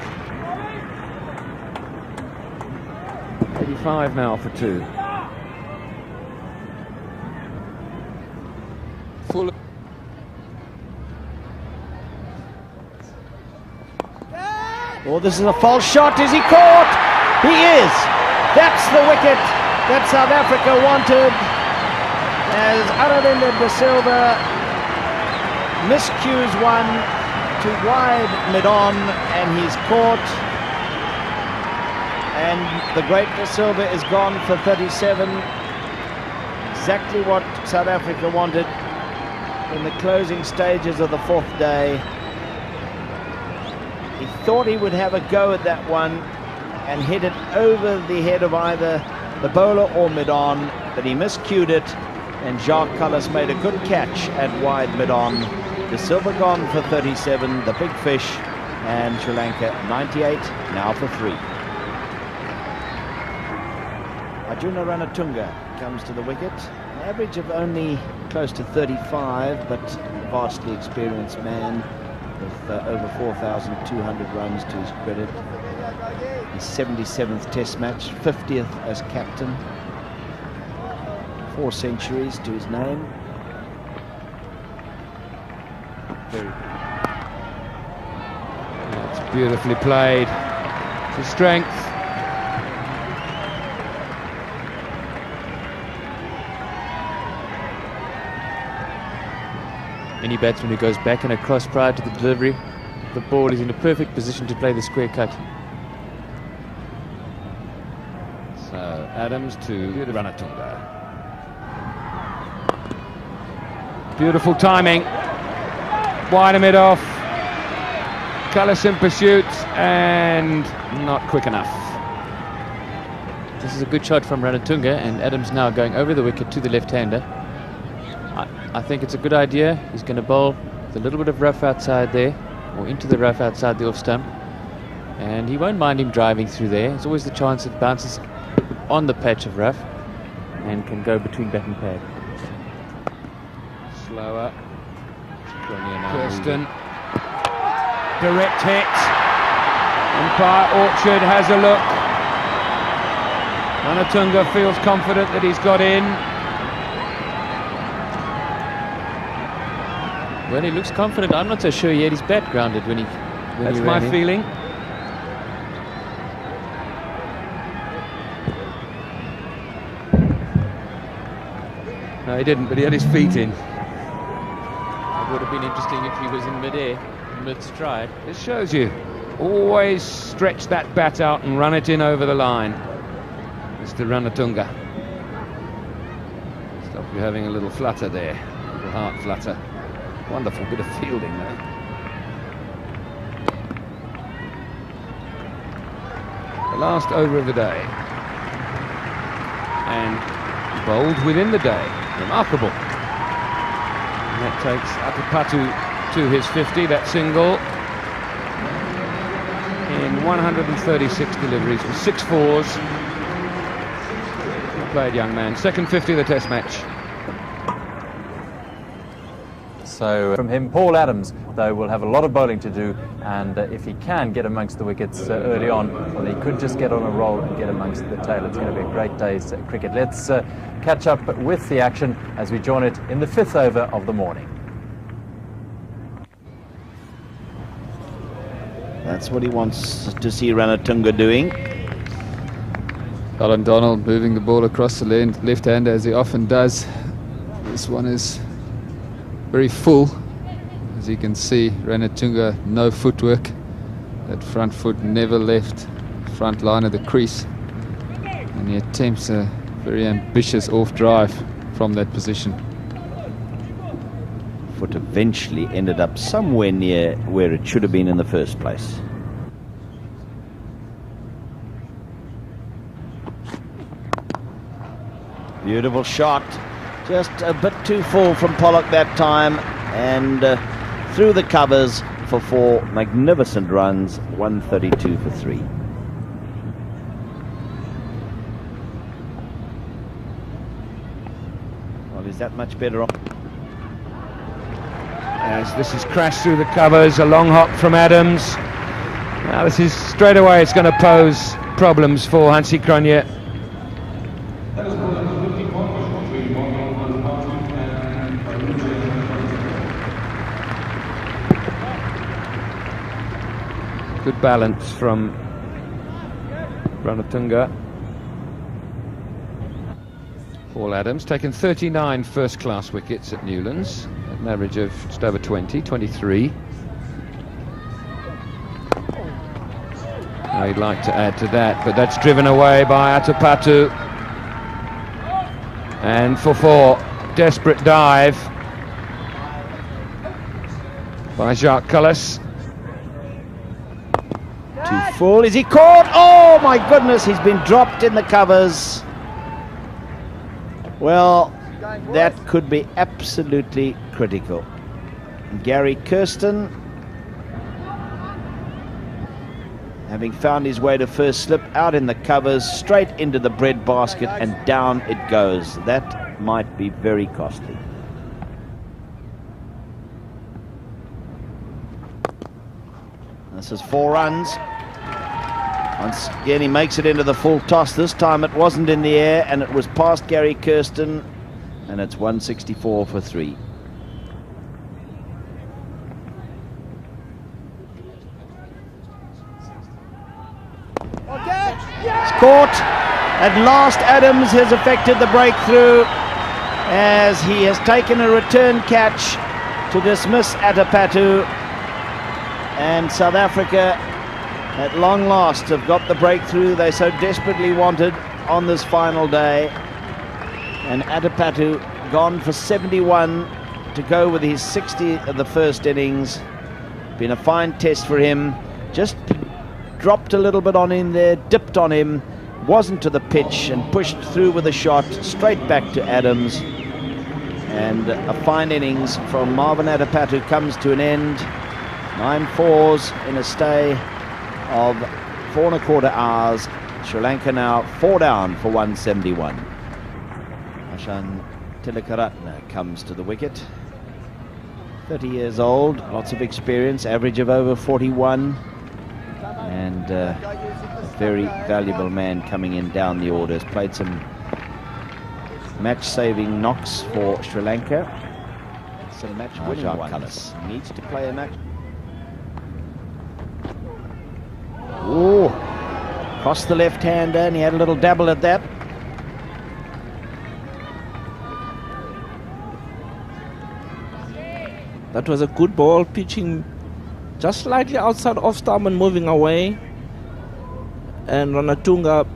85 now for 2. Full. Oh, this is a false shot. Is he caught? He is. That's the wicket that South Africa wanted. As Aravinda de Silva miscues one to wide mid-on, and he's caught, and the great De Silva is gone for 37. Exactly what South Africa wanted in the closing stages of the 4th day. He thought he would have a go at that one and hit it over the head of either the bowler or mid-on, but he miscued it, and Jacques Cullis made a good catch at wide mid-on. De Silva gone for 37, the big fish, and Sri Lanka 98, now for 3. Arjuna Ranatunga comes to the wicket. An average of only close to 35, but a vastly experienced man with over 4,200 runs to his credit. His 77th Test match, 50th as captain. 4 centuries to his name. That's beautifully played. To strength. Any batsman who goes back and across prior to the delivery, the ball is in a perfect position to play the square cut. So Adams to Ranatunga. Beautiful timing. Wide mid off. Cullis in pursuit, and not quick enough. This is a good shot from Ranatunga, and Adams now going over the wicket to the left-hander. I think it's a good idea. He's going to bowl with a little bit of rough outside there, or into the rough outside the off stump, and he won't mind him driving through there. There's always the chance it bounces on the patch of rough and can go between bat and pad. Slower. Kirsten. Direct hit. Umpire Orchard has a look. Ranatunga feels confident that he's got in. Well, he looks confident. I'm not so sure he had his bat grounded when he That's my feeling. No, he didn't, but he had his feet in. It would have been interesting if he was in mid-air, mid-stride. This shows you. Always stretch that bat out and run it in over the line. Mr. Ranatunga. Stop you having a little flutter there. A little heart flutter. Wonderful bit of fielding there. The last over of the day. And bowled within the day. Remarkable. And that takes Atapatu to his 50, that single. in 136 deliveries with 6 fours. Well played, young man. Second 50 of the Test match. So from him, Paul Adams, though, will have a lot of bowling to do, and if he can get amongst the wickets early on, well, he could just get on a roll and get amongst the tail. It's going to be a great day's cricket. Let's catch up with the action as we join it in the 5th over of the morning. That's what he wants to see Ranatunga doing. Alan Donald moving the ball across the left hand as he often does. This one is very full. As you can see, Ranatunga, no footwork. That front foot never left front line of the crease. And he attempts a very ambitious off drive from that position. Foot eventually ended up somewhere near where it should have been in the first place. Beautiful shot. Just a bit too full from Pollock that time, and through the covers for 4 magnificent runs, 132 for 3. Well, is that much better off? As this is crashed through the covers, a long hop from Adams. Now this is straight away, it's going to pose problems for Hansie Cronje. Good balance from Ranatunga. Paul Adams taken 39 first-class wickets at Newlands, at an average of just over 23. Now he'd like to add to that, but that's driven away by Atapatu. And for 4, desperate dive by Jacques Cullis. Too full. Is he caught? Oh my goodness, he's been dropped in the covers. Well, that could be absolutely critical. Gary Kirsten, having found his way to first slip, out in the covers, straight into the bread basket, and down it goes. That might be very costly. This is 4 runs. Once again, he makes it into the full toss. This time it wasn't in the air, and it was past Gary Kirsten, and it's 164 for 3. It's caught. At last, Adams has effected the breakthrough as he has taken a return catch to dismiss Atapatu. And South Africa, at long last, have got the breakthrough they so desperately wanted on this final day. And Atapatu gone for 71 to go with his 60 of the first innings. Been a fine test for him. Just dropped a little bit on him there, dipped on him, wasn't to the pitch, and pushed through with a shot straight back to Adams. And a fine innings from Marvin Atapatu comes to an end. 9 fours in a stay of 4¼ hours. Sri Lanka now 4 down for 171. Ashan Tilakaratne comes to the wicket. 30 years old, lots of experience, average of over 41. And a very valuable man coming in down the orders. Played some match-saving knocks for Sri Lanka. Some match-winning ones. Needs to play a match. Oh, crossed the left-hander, and he had a little dabble at that. That was a good ball, pitching just slightly outside off stump and moving away. And Ranatunga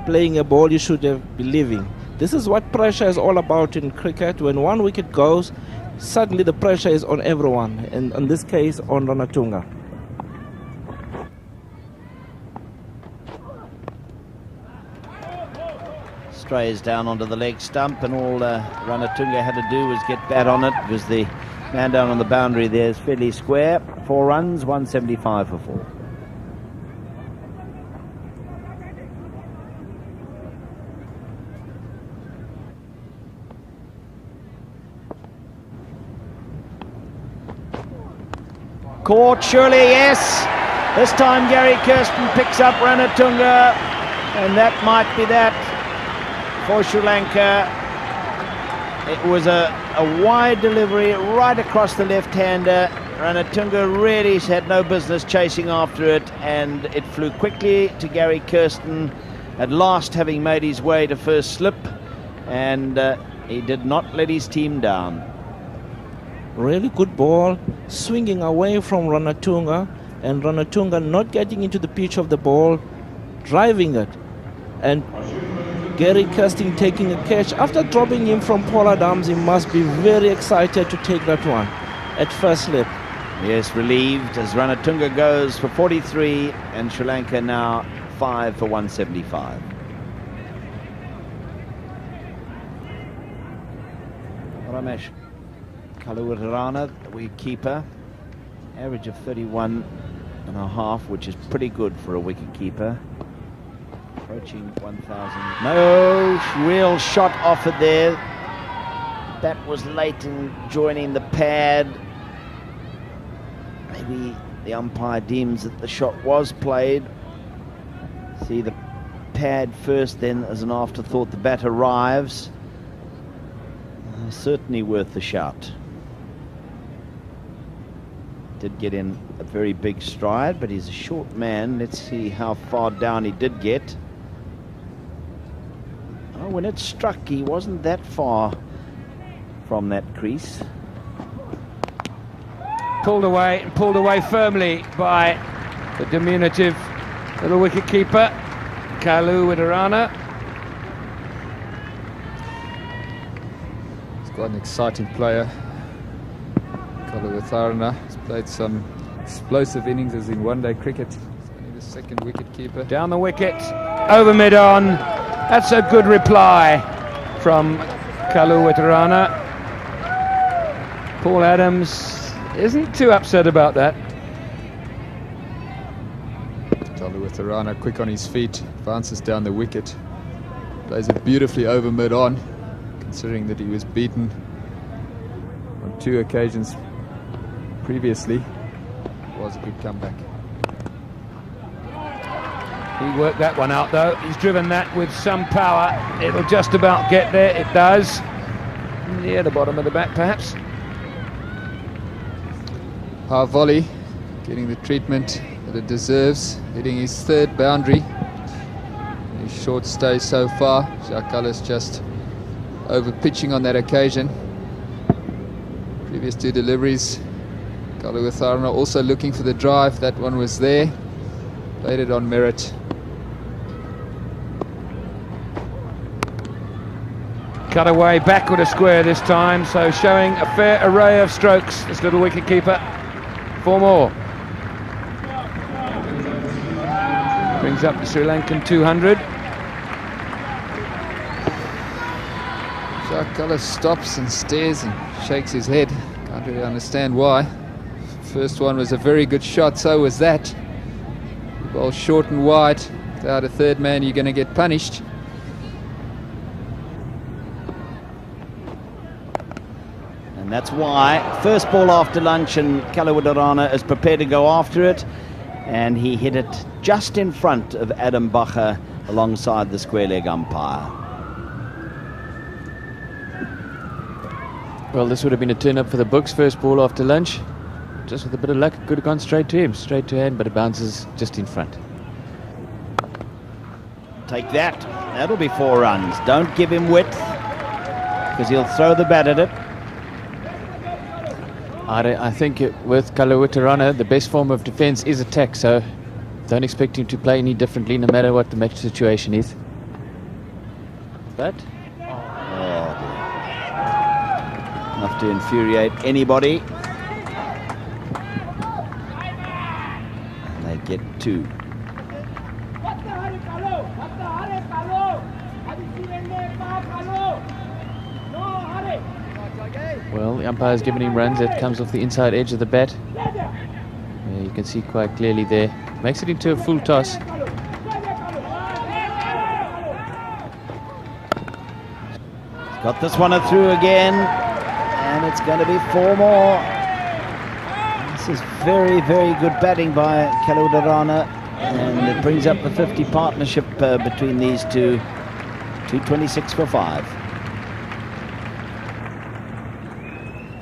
playing a ball you should have been leaving. This is what pressure is all about in cricket. When 1 wicket goes, suddenly the pressure is on everyone, and in this case on Ranatunga. Strays down onto the leg stump, and all Ranatunga had to do was get bat on it, because the man down on the boundary there is fairly square. 4 runs, 175 for 4. caught, surely, yes. This time Gary Kirsten picks up Ranatunga, and that might be that for Sri Lanka. It was a wide delivery right across the left-hander. Ranatunga really had no business chasing after it, and it flew quickly to Gary Kirsten, at last having made his way to first slip, and he did not let his team down. Really good ball, swinging away from Ranatunga, and Ranatunga not getting into the pitch of the ball, driving it. And Gary Kirsten taking a catch. After dropping him from Pollard arms, he must be very excited to take that one at first slip. Yes, relieved as Ranatunga goes for 43, and Sri Lanka now 5 for 175. Ramesh Kaluwatarana, the wicket keeper, average of 31.5, which is pretty good for a wicket keeper. Approaching 1,000. No real shot offered there. That was late in joining the pad. Maybe the umpire deems that the shot was played. See the pad first, then as an afterthought the bat arrives. Certainly worth the shout. Did get in a very big stride, but he's a short man. Let's see how far down he did get. Oh, when it struck, he wasn't that far from that crease. Pulled away, and pulled away firmly by the diminutive little wicket-keeper, Kaluwatarana. He's quite an exciting player. Kaluwatarana has played some explosive innings as in one-day cricket. He's only the second wicket-keeper. Down the wicket, over mid-on. That's a good reply from Kaluwatarana. Paul Adams isn't too upset about that. Kaluwatarana quick on his feet, advances down the wicket, plays it beautifully over mid-on, considering that he was beaten on 2 occasions previously. It was a good comeback. He worked that one out though. He's driven that with some power. It'll just about get there. It does. Near the bottom of the bat perhaps. High volley, getting the treatment that it deserves, hitting his 3rd boundary. His short stay so far. Shakalis just over pitching on that occasion. Previous 2 deliveries, Kaluwatarana also looking for the drive. That one was there. Played it on merit. Cut away backward a square this time, so showing a fair array of strokes, this little wicket-keeper. 4 more. Brings up the Sri Lankan 200. Shakalis stops and stares and shakes his head. Can't really understand why. First one was a very good shot, so was that. You bowl short and wide. Without a 3rd man, you're going to get punished. And that's why first ball after lunch, and Kaluwatarana is prepared to go after it, and he hit it just in front of Adam Bacher alongside the square leg umpire. Well, this would have been a turn-up for the books. First ball after lunch. Just with a bit of luck, it could have gone straight to him, straight to hand, but it bounces just in front. Take that. That'll be 4 runs. Don't give him width, because he'll throw the bat at it. I think with Kaluwatarana, the best form of defence is attack, so don't expect him to play any differently no matter what the match situation is. But Oh dear. Enough to infuriate anybody. And they get 2. well, the umpire's given him runs. It comes off the inside edge of the bat. Yeah, you can see quite clearly there. Makes it into a full toss. Got this one through again, and it's going to be 4 more. is very, very good batting by Kalautarana, and it brings up the 50 partnership between these two. 226 for 5.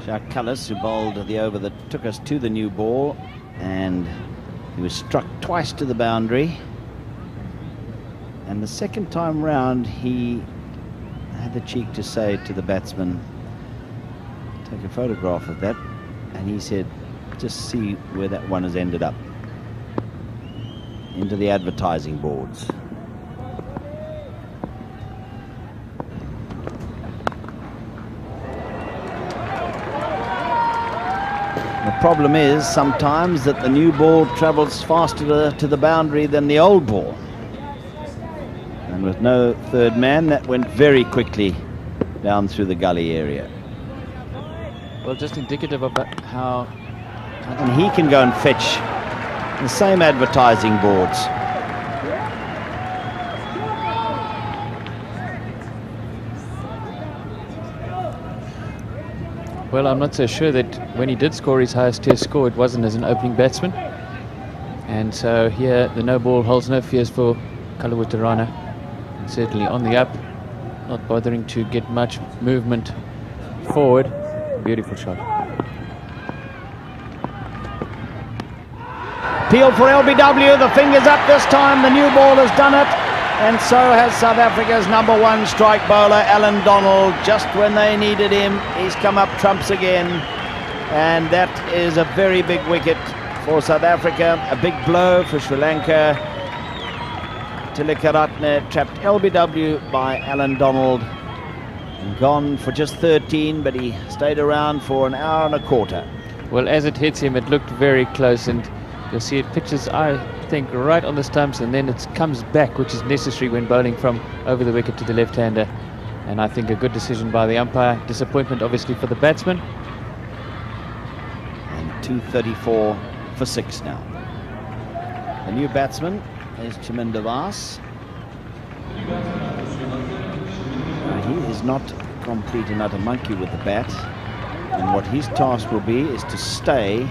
Jacques Callis, who bowled the over that took us to the new ball, and he was struck twice to the boundary. And the second time round, he had the cheek to say to the batsman, take a photograph of that, and he said, just see where that one has ended up. Into the advertising boards. The problem is sometimes that the new ball travels faster to the boundary than the old ball. And with no third man, that went very quickly down through the gully area. Well, just indicative of how... And he can go and fetch the same advertising boards. Well, I'm not so sure that when he did score his highest test score, it wasn't as an opening batsman. And so here, the no ball holds no fears for Kalautarana. And certainly on the up, not bothering to get much movement forward. Beautiful shot. Peel for LBW, the fingers up this time, the new ball has done it. And so has South Africa's #1 strike bowler, Alan Donald. Just when they needed him, he's come up trumps again. And that is a very big wicket for South Africa. A big blow for Sri Lanka. Tilakaratne trapped LBW by Alan Donald. And gone for just 13, but he stayed around for an hour and a quarter. Well, as it hits him, it looked very close, and you'll see it pitches, I think, right on the stumps, and then it comes back, which is necessary when bowling from over the wicket to the left-hander. And I think a good decision by the umpire. Disappointment, obviously, for the batsman. And 234 for 6 now. The new batsman is Chaminda Vaas. He is not complete and utter monkey with the bat, and what his task will be is to stay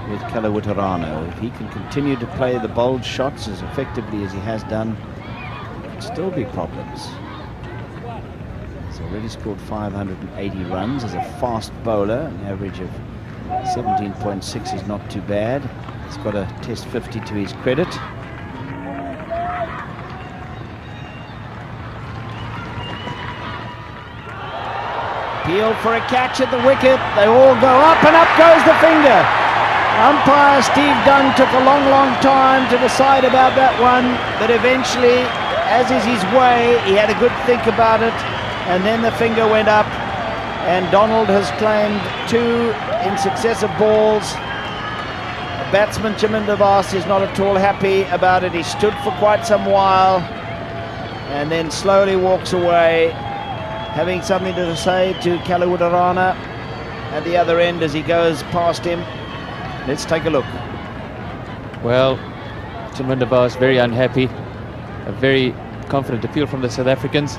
with Kalautarana. If he can continue to play the bold shots as effectively as he has done, there could still be problems. He's already scored 580 runs as a fast bowler. An average of 17.6 is not too bad. He's got a test 50 to his credit. Peel for a catch at the wicket. They all go up, and up goes the finger. Umpire Steve Dunn took a long, long time to decide about that one, but eventually, as is his way, he had a good think about it, and then the finger went up, and Donald has claimed 2 in successive balls. The batsman Chaminda Vaas is not at all happy about it. He stood for quite some while, and then slowly walks away, having something to say to Kalautarana at the other end as he goes past him. Let's take a look. Well, Chaminda Vaas very unhappy. A very confident appeal from the South Africans.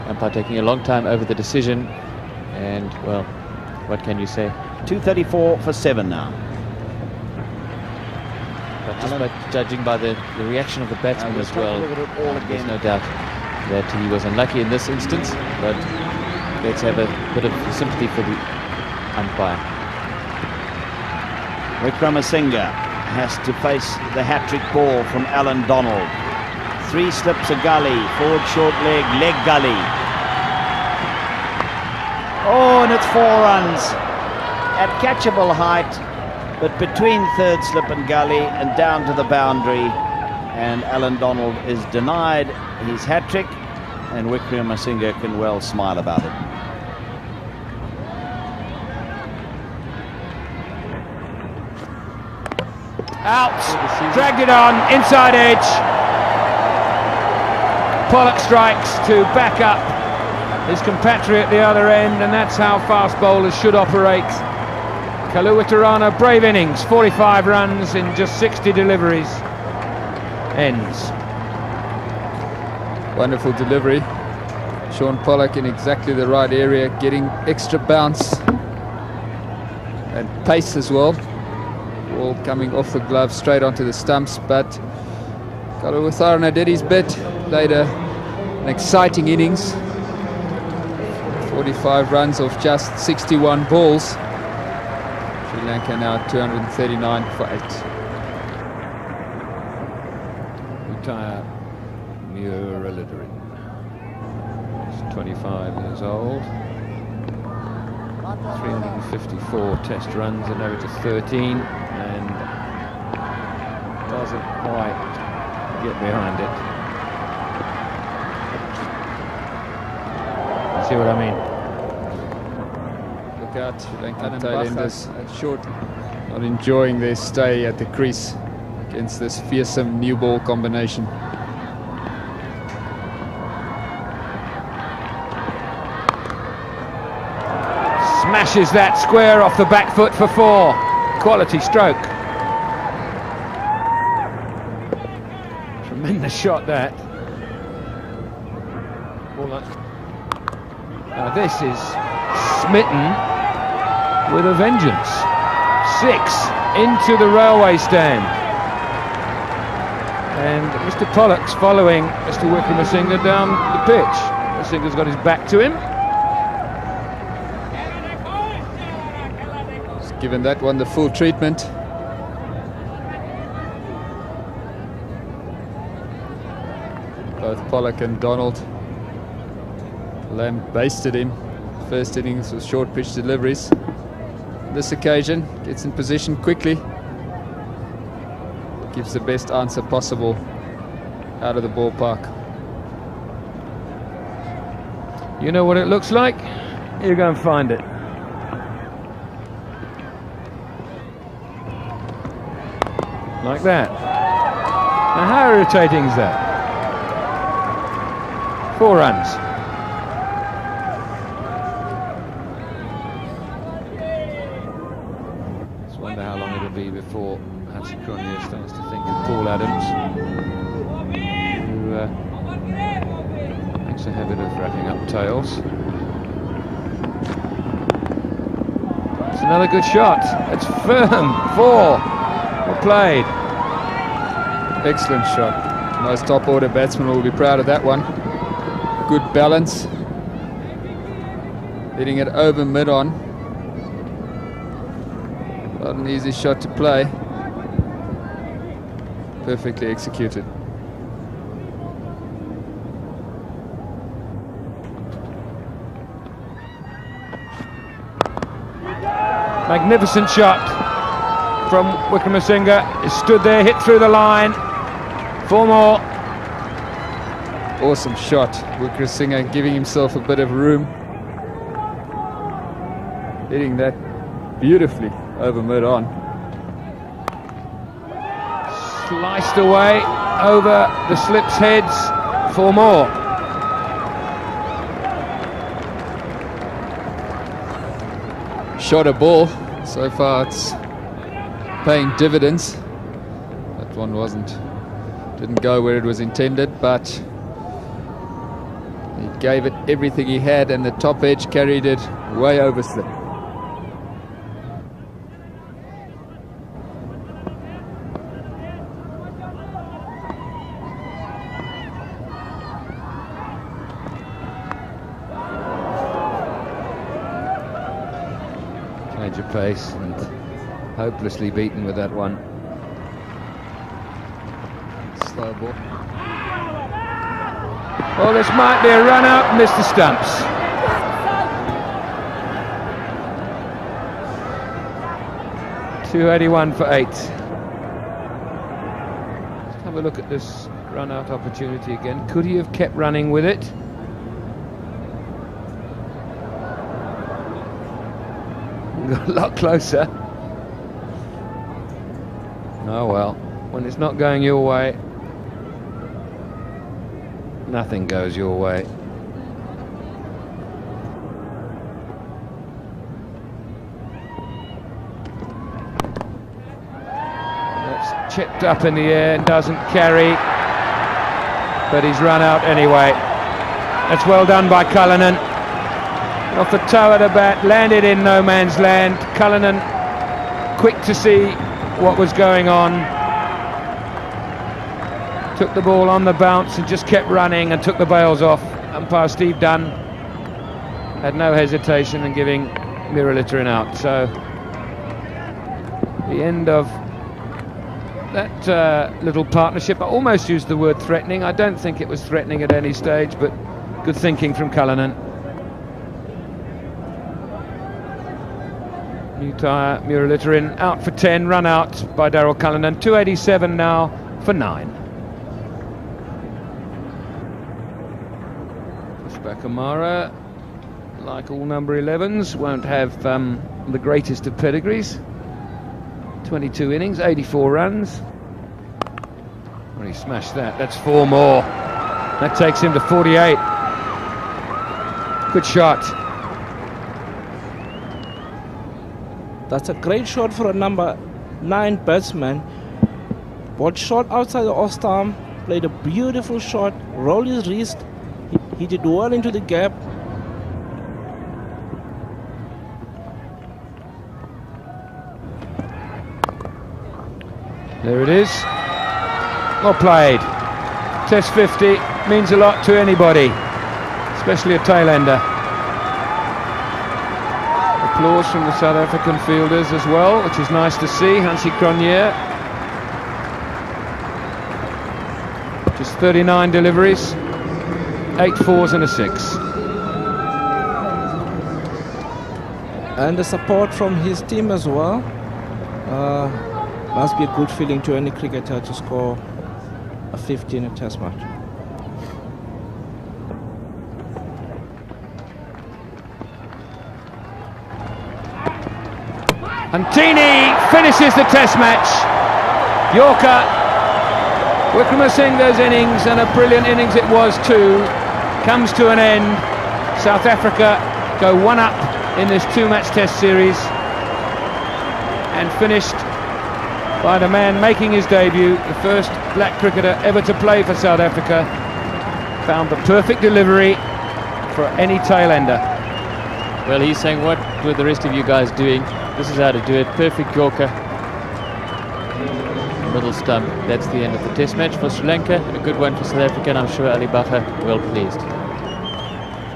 Umpire taking a long time over the decision. And, well, what can you say? 234 for 7 now. But just by judging by the reaction of the batsman as well, there's no doubt that he was unlucky in this instance. But let's have a bit of sympathy for the umpire. Wickramasinghe has to face the hat-trick ball from Alan Donald. 3 slips a gully, forward short leg, leg gully. Oh, and it's 4 runs at catchable height, but between third slip and gully and down to the boundary. And Alan Donald is denied his hat-trick, and Wickramasinghe can well smile about it. Out, dragged it on, inside edge. Pollock strikes to back up his compatriot at the other end, and that's how fast bowlers should operate. Kalautarana, brave innings, 45 runs in just 60 deliveries. Ends. Wonderful delivery. Sean Pollock in exactly the right area, getting extra bounce and pace as well. Ball coming off the glove straight onto the stumps, but Kalawatharana did his bit, played an exciting innings. 45 runs off just 61 balls. Sri Lanka now 239 for 8. Retire Muralidharan. He's 25 years old. 354 test runs and over to 13, and doesn't quite get behind it. You see what I mean? Look out, Sri Lankan tailenders short, not enjoying their stay at the crease against this fearsome new ball combination. Smashes that square off the back foot for 4. Quality stroke. Tremendous shot that. Now this is smitten with a vengeance. 6 into the railway stand. And Mr. Pollock's following Mr. Wickramasinghe down the pitch. Masinghe's got his back to him. Given that one the full treatment. Both Pollock and Donald lambasted him. First innings was short pitch deliveries. This occasion gets in position quickly, gives the best answer possible out of the ballpark. You know what it looks like? You go and find it. Like that. Now how irritating is that? 4 runs. Just wonder how long it'll be before Hatsikronia starts to think of Paul Adams, who makes a habit of wrapping up tails. It's another good shot. It's firm. 4. Well played. Excellent shot. Most top order batsmen will be proud of that one. Good balance. Hitting it over mid on. Not an easy shot to play. Perfectly executed. Magnificent shot from Wickramasinghe. He stood there, hit through the line. 4 more. Awesome shot. Wickramasinghe giving himself a bit of room. Hitting that beautifully over mid on. Sliced away over the slips heads. 4 more. Shot a ball. So far it's paying dividends. That one didn't go where it was intended, but he gave it everything he had, and the top edge carried it way over slip. Change of pace and hopelessly beaten with that one. Slow ball. Well, this might be a run out, Mr. Stumps. .281 for 8. Let's have a look at this run out opportunity again. Could he have kept running with it? Got a lot closer. Oh well, when it's not going your way, nothing goes your way. That's chipped up in the air and doesn't carry, but he's run out anyway. That's well done by Cullinan. Off the toe of the bat, landed in no man's land. Cullinan quick to see what was going on. Took the ball on the bounce and just kept running and took the bails off. Umpire Steve Dunn had no hesitation in giving Muralitharan out. So the end of that little partnership. I almost used the word threatening. I don't think it was threatening at any stage, but good thinking from Cullinan. New tyre, Muralitharan out for 10, run out by Daryl Cullinan. 287 now for 9. Bakamara, like all number 11s, won't have the greatest of pedigrees. 22 innings, 84 runs. Well, he smashed that. That's 4 more. That takes him to 48. Good shot. That's a great shot for a number 9 batsman. Ball shot outside the off-stump, played a beautiful shot, rolled his wrist. He did well into the gap. There it is. Well played. Test 50 means a lot to anybody, especially a tailender. Applause from the South African fielders as well, which is nice to see. Hansie Cronje. Just 39 deliveries, 8 fours and a 6. And the support from his team as well. Must be a good feeling to any cricketer to score a 50 in a test match. And Tini finishes the test match. Yorker, Wickramasinghe's innings, and a brilliant innings it was too, comes to an end. South Africa go 1 up in this 2-match test series, and finished by the man making his debut, the first black cricketer ever to play for South Africa. Found the perfect delivery for any tailender. Well, he's saying, what were the rest of you guys doing? This is how to do it. Perfect Yorker. Middle stump. That's the end of the test match for Sri Lanka. A good one for South Africa, and I'm sure Ali Bacher well pleased.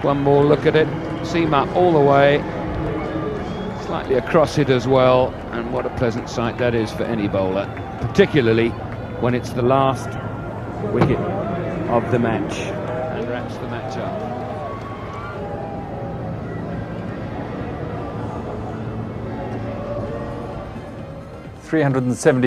One more look at it. Seam up all the way. Slightly across it as well, and what a pleasant sight that is for any bowler, particularly when it's the last wicket of the match and wraps the match up. 370